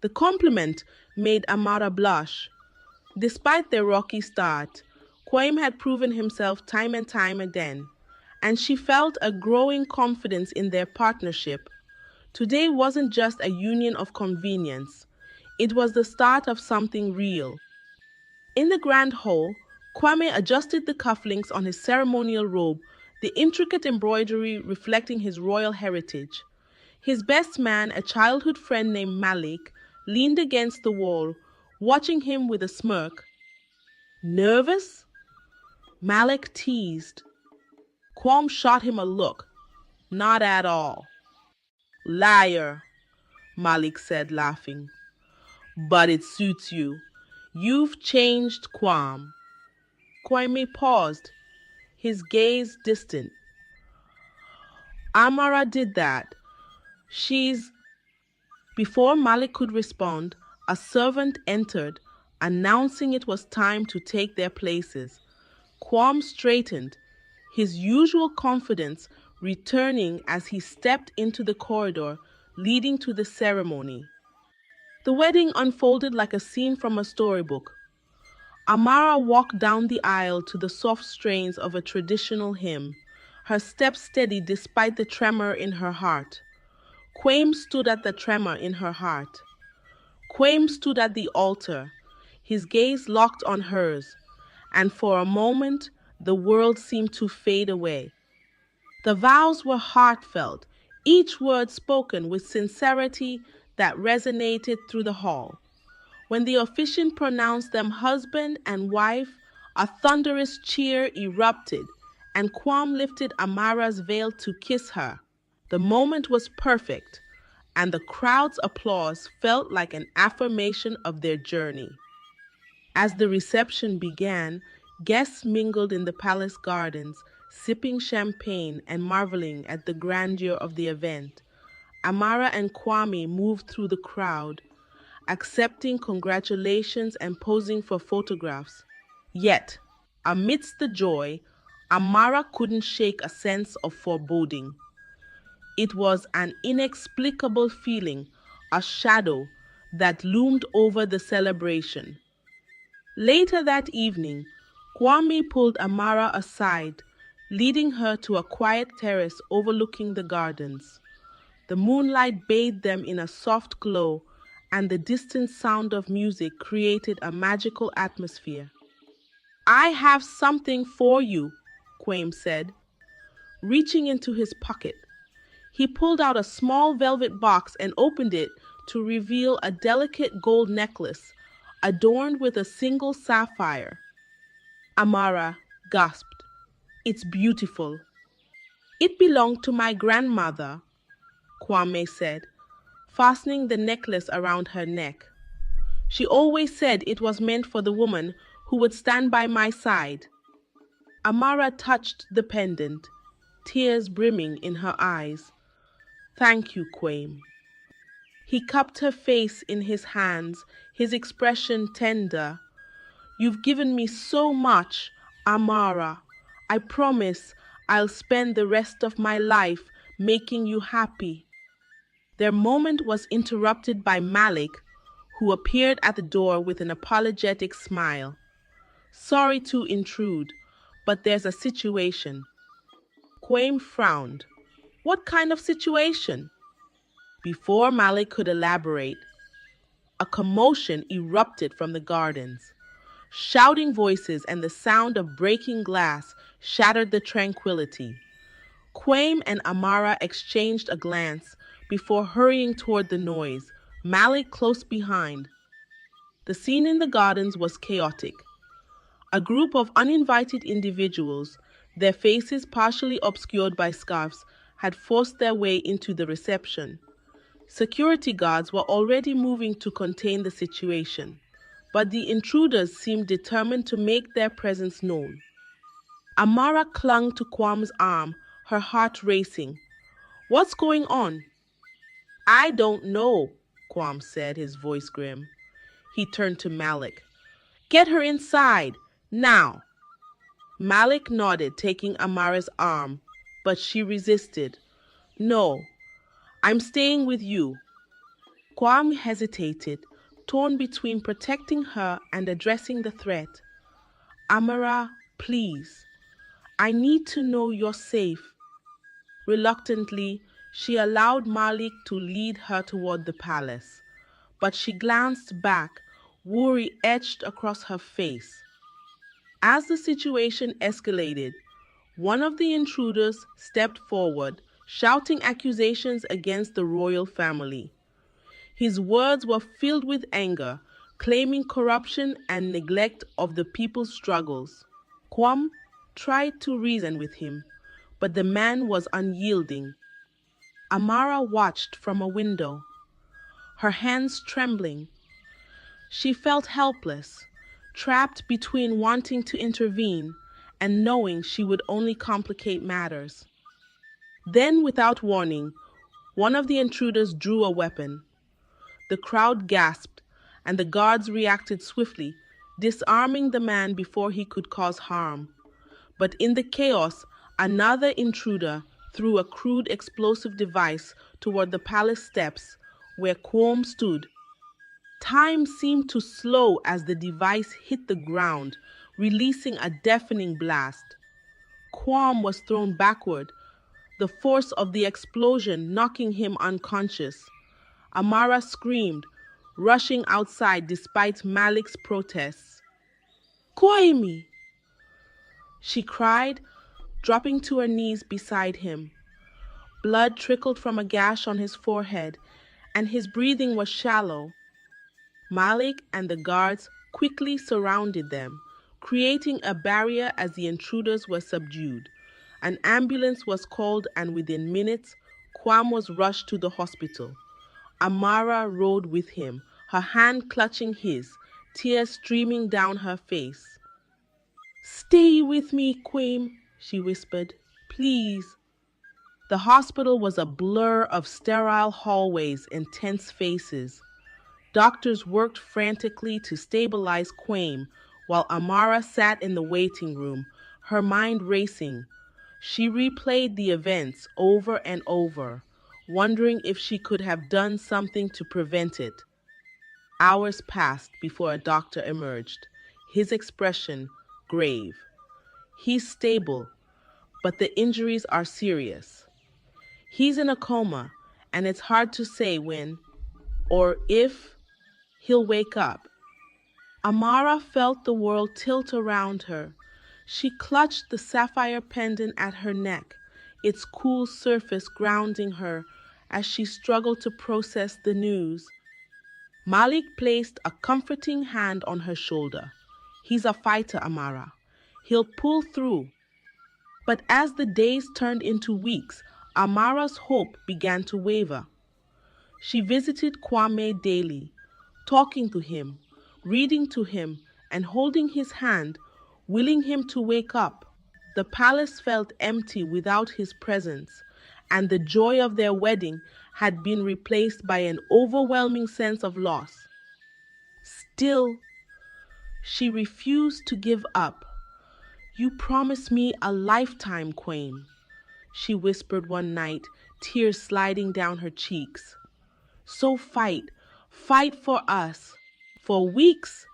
The compliment made Amara blush. Despite their rocky start, Kwame had proven himself time and time again, and she felt a growing confidence in their partnership. Today wasn't just a union of convenience, it was the start of something real. In the grand hall, Kwame adjusted the cufflinks on his ceremonial robe, the intricate embroidery reflecting his royal heritage. His best man, a childhood friend named Malik, leaned against the wall, watching him with a smirk. "Nervous?" Malik teased. Kwame shot him a look. "Not at all." "Liar," Malik said, laughing. "But it suits you. You've changed, Kwame." Kwame paused, his gaze distant. "Amara did that. She's—" Before Malik could respond, a servant entered, announcing it was time to take their places. Kwame straightened, his usual confidence returning as he stepped into the corridor leading to the ceremony. The wedding unfolded like a scene from a storybook. Amara walked down the aisle to the soft strains of a traditional hymn, her steps steady despite the tremor in her heart. Kwame stood at the tremor in her heart. Kwame stood at the altar, his gaze locked on hers, and for a moment the world seemed to fade away. The vows were heartfelt, each word spoken with sincerity that resonated through the hall. When the officiant pronounced them husband and wife, a thunderous cheer erupted, and Kwame lifted Amara's veil to kiss her. The moment was perfect, and the crowd's applause felt like an affirmation of their journey. As the reception began, guests mingled in the palace gardens, sipping champagne and marveling at the grandeur of the event. Amara and Kwame moved through the crowd, accepting congratulations and posing for photographs. Yet, amidst the joy, Amara couldn't shake a sense of foreboding. It was an inexplicable feeling, a shadow that loomed over the celebration. Later that evening, Kwame pulled Amara aside, leading her to a quiet terrace overlooking the gardens. The moonlight bathed them in a soft glow, and the distant sound of music created a magical atmosphere. "I have something for you," Kwame said. Reaching into his pocket, he pulled out a small velvet box and opened it to reveal a delicate gold necklace adorned with a single sapphire. Amara gasped. "It's beautiful." It belonged to my grandmother, Kwame said, fastening the necklace around her neck. She always said it was meant for the woman who would stand by my side. Amara touched the pendant, tears brimming in her eyes. Thank you, Kwame. He cupped her face in his hands, his expression tender. You've given me so much, Amara. I promise I'll spend the rest of my life making you happy. Their moment was interrupted by Malik, who appeared at the door with an apologetic smile. Sorry to intrude, but there's a situation. Kwame frowned. What kind of situation? Before Malik could elaborate, a commotion erupted from the gardens. Shouting voices and the sound of breaking glass shattered the tranquility. Kwame and Amara exchanged a glance before hurrying toward the noise, Malik close behind. The scene in the gardens was chaotic. A group of uninvited individuals, their faces partially obscured by scarves, had forced their way into the reception. Security guards were already moving to contain the situation, but the intruders seemed determined to make their presence known. Amara clung to Kwame's arm, her heart racing. What's going on? I don't know, Kwame said, his voice grim. He turned to Malik. Get her inside, now. Malik nodded, taking Amara's arm, but she resisted. No, I'm staying with you. Kwame hesitated, torn between protecting her and addressing the threat. Amara, please. I need to know you're safe. Reluctantly, she allowed Malik to lead her toward the palace, but she glanced back, worry etched across her face. As the situation escalated, one of the intruders stepped forward, shouting accusations against the royal family. His words were filled with anger, claiming corruption and neglect of the people's struggles. Kwame tried to reason with him, but the man was unyielding. Amara watched from a window, her hands trembling. She felt helpless, trapped between wanting to intervene and knowing she would only complicate matters. Then, without warning, one of the intruders drew a weapon. The crowd gasped, and the guards reacted swiftly, disarming the man before he could cause harm. But in the chaos, another intruder threw a crude explosive device toward the palace steps where Kwame stood. Time seemed to slow as the device hit the ground, releasing a deafening blast. Kwame was thrown backward, the force of the explosion knocking him unconscious. Amara screamed, rushing outside despite Malik's protests. Kwame! She cried, dropping to her knees beside him. Blood trickled from a gash on his forehead, and his breathing was shallow. Malik and the guards quickly surrounded them, creating a barrier as the intruders were subdued. An ambulance was called, and within minutes, Kwame was rushed to the hospital. Amara rode with him, her hand clutching his, tears streaming down her face. Stay with me, Kwame, she whispered. Please. The hospital was a blur of sterile hallways and tense faces. Doctors worked frantically to stabilize Kwame, while Amara sat in the waiting room, her mind racing. She replayed the events over and over, wondering if she could have done something to prevent it. Hours passed before a doctor emerged, his expression grave. He's stable, but the injuries are serious. He's in a coma, and it's hard to say when, or if, he'll wake up. Amara felt the world tilt around her. She clutched the sapphire pendant at her neck, its cool surface grounding her as she struggled to process the news. Malik placed a comforting hand on her shoulder. He's a fighter, Amara. He'll pull through. But as the days turned into weeks, Amara's hope began to waver. She visited Kwame daily, talking to him, reading to him, and holding his hand, willing him to wake up. The palace felt empty without his presence, and the joy of their wedding had been replaced by an overwhelming sense of loss. Still, she refused to give up. "You promised me a lifetime, Kwame," she whispered one night, tears sliding down her cheeks. "So fight for us." For weeks,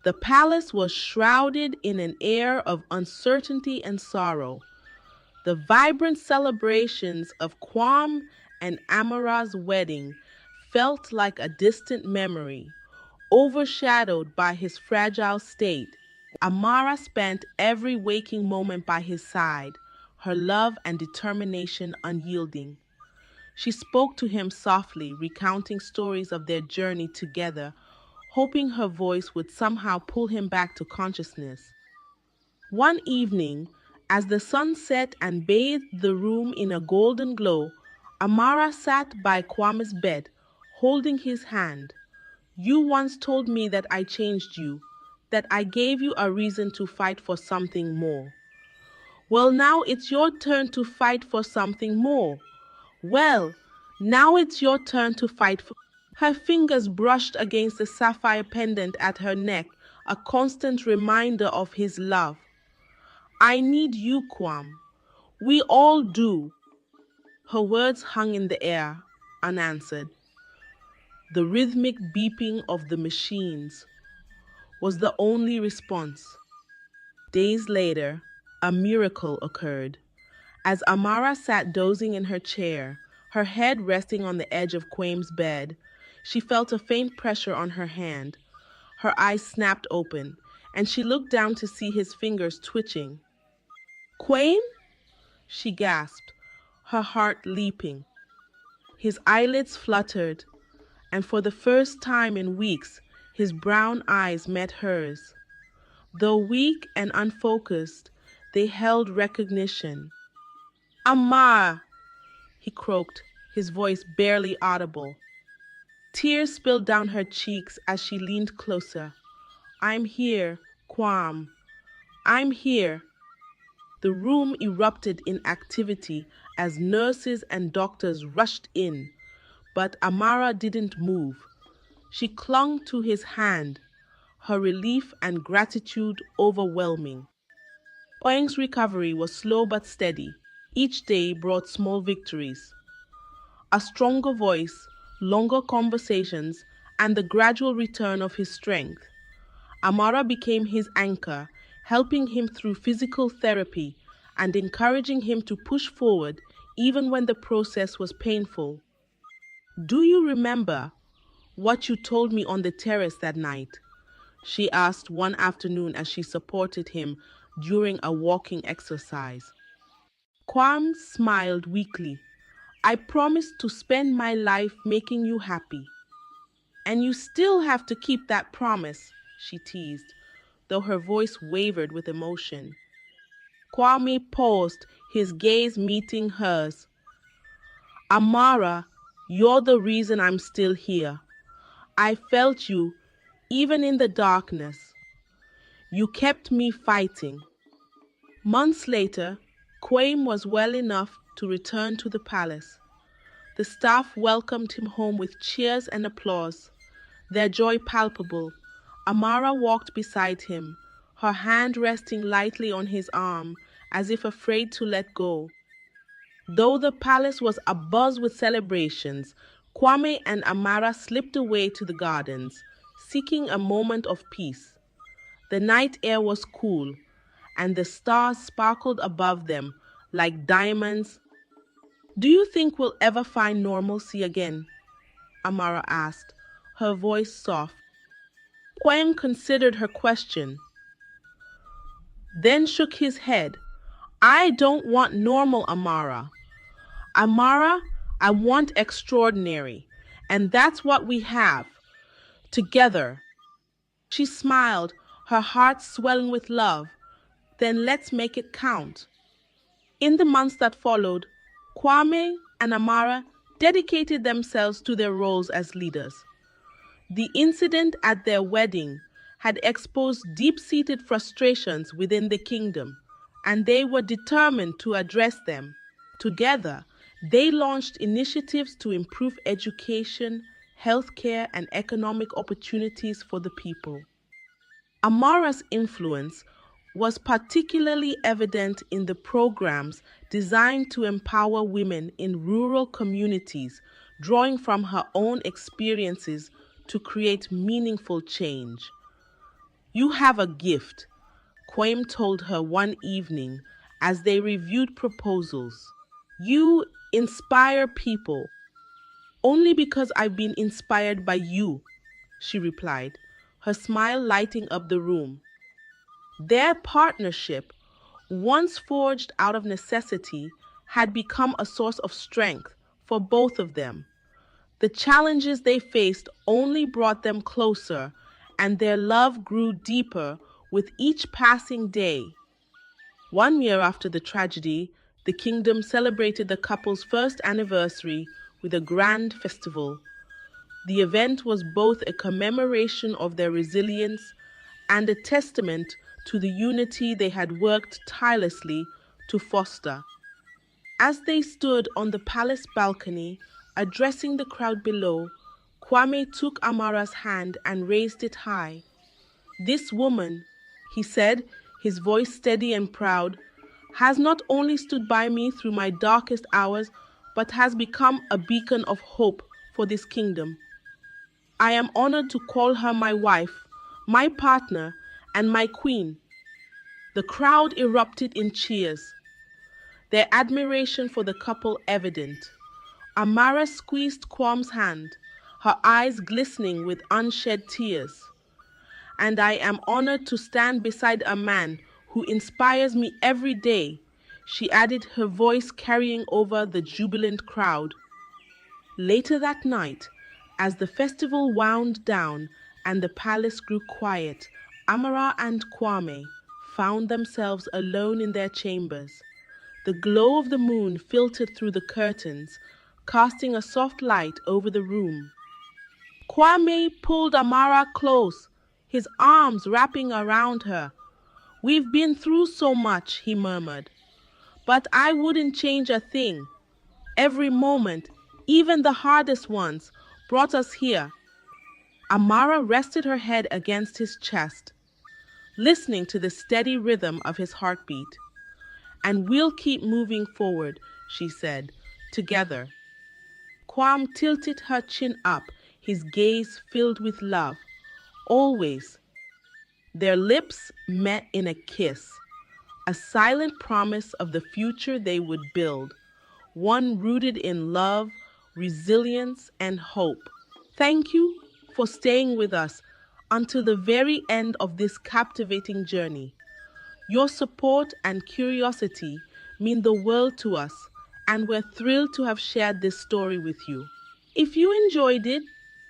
the palace was shrouded in an air of uncertainty and sorrow. The vibrant celebrations of Kwame and Amara's wedding felt like a distant memory, overshadowed by his fragile state. Amara spent every waking moment by his side, her love and determination unyielding. She spoke to him softly, recounting stories of their journey together, hoping her voice would somehow pull him back to consciousness. One evening, as the sun set and bathed the room in a golden glow, Amara sat by Kwame's bed, holding his hand. "You once told me that I changed you, that I gave you a reason to fight for something more. Well, now it's your turn to fight for something more. Well, now it's your turn to fight for..." Her fingers brushed against the sapphire pendant at her neck, a constant reminder of his love. "I need you, Kwame. We all do." Her words hung in the air, unanswered. The rhythmic beeping of the machines was the only response. Days later, a miracle occurred. As Amara sat dozing in her chair, her head resting on the edge of Kwame's bed, she felt a faint pressure on her hand. Her eyes snapped open, and she looked down to see his fingers twitching. "Kwame?" she gasped, her heart leaping. His eyelids fluttered, and for the first time in weeks, his brown eyes met hers. Though weak and unfocused, they held recognition. "Amar!" he croaked, his voice barely audible. Tears spilled down her cheeks as she leaned closer. "I'm here, Kwame. I'm here." The room erupted in activity as nurses and doctors rushed in, but Amara didn't move. She clung to his hand, her relief and gratitude overwhelming. Oeng's recovery was slow but steady. Each day brought small victories. A stronger voice, longer conversations, and the gradual return of his strength. Amara became his anchor, helping him through physical therapy and encouraging him to push forward even when the process was painful. "Do you remember what you told me on the terrace that night?" she asked one afternoon as she supported him during a walking exercise. Kwame smiled weakly. "I promised to spend my life making you happy." "And you still have to keep that promise," she teased, though her voice wavered with emotion. Kwame paused, his gaze meeting hers. "Amara, you're the reason I'm still here. I felt you, even in the darkness. You kept me fighting." Months later, Kwame was well enough to return to the palace. The staff welcomed him home with cheers and applause, their joy palpable. Amara walked beside him, her hand resting lightly on his arm, as if afraid to let go. Though the palace was abuzz with celebrations, Kwame and Amara slipped away to the gardens, seeking a moment of peace. The night air was cool, and the stars sparkled above them like diamonds. "Do you think we'll ever find normalcy again?" Amara asked, her voice soft. Kwame considered her question, then shook his head. "I don't want normal, Amara. Amara, I want extraordinary, and that's what we have, together." She smiled, her heart swelling with love. "Then let's make it count." In the months that followed, Kwame and Amara dedicated themselves to their roles as leaders. The incident at their wedding had exposed deep-seated frustrations within the kingdom, and they were determined to address them. Together, they launched initiatives to improve education, healthcare, and economic opportunities for the people. Amara's influence was particularly evident in the programs designed to empower women in rural communities, drawing from her own experiences to create meaningful change. "You have a gift," Kwame told her one evening as they reviewed proposals. "You inspire people." "Only because I've been inspired by you," she replied, her smile lighting up the room. Their partnership, once forged out of necessity, had become a source of strength for both of them. The challenges they faced only brought them closer, and their love grew deeper with each passing day. 1 year after the tragedy, the kingdom celebrated the couple's first anniversary with a grand festival. The event was both a commemoration of their resilience and a testament to the unity they had worked tirelessly to foster. As they stood on the palace balcony, addressing the crowd below, Kwame took Amara's hand and raised it high. "This woman," he said, his voice steady and proud, "has not only stood by me through my darkest hours, but has become a beacon of hope for this kingdom. I am honored to call her my wife, my partner, and my queen." The crowd erupted in cheers, their admiration for the couple evident. Amara squeezed Kwame's hand, her eyes glistening with unshed tears. "And I am honored to stand beside a man who inspires me every day," she added, her voice carrying over the jubilant crowd. Later that night, as the festival wound down and the palace grew quiet, Amara and Kwame found themselves alone in their chambers. The glow of the moon filtered through the curtains, casting a soft light over the room. Kwame pulled Amara close, his arms wrapping around her. "We've been through so much," he murmured, "but I wouldn't change a thing. Every moment, even the hardest ones, brought us here." Amara rested her head against his chest, listening to the steady rhythm of his heartbeat. "And we'll keep moving forward," she said, "together." Kwame tilted her chin up, his gaze filled with love. "Always." Their lips met in a kiss, a silent promise of the future they would build, one rooted in love, resilience, and hope. Thank you for staying with us until the very end of this captivating journey. Your support and curiosity mean the world to us, and we're thrilled to have shared this story with you. If you enjoyed it,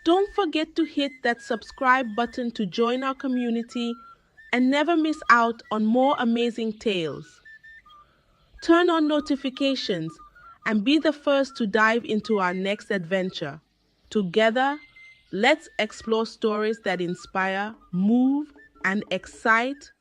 don't forget to hit that subscribe button to join our community and never miss out on more amazing tales. Turn on notifications and be the first to dive into our next adventure. Together, let's explore stories that inspire, move, and excite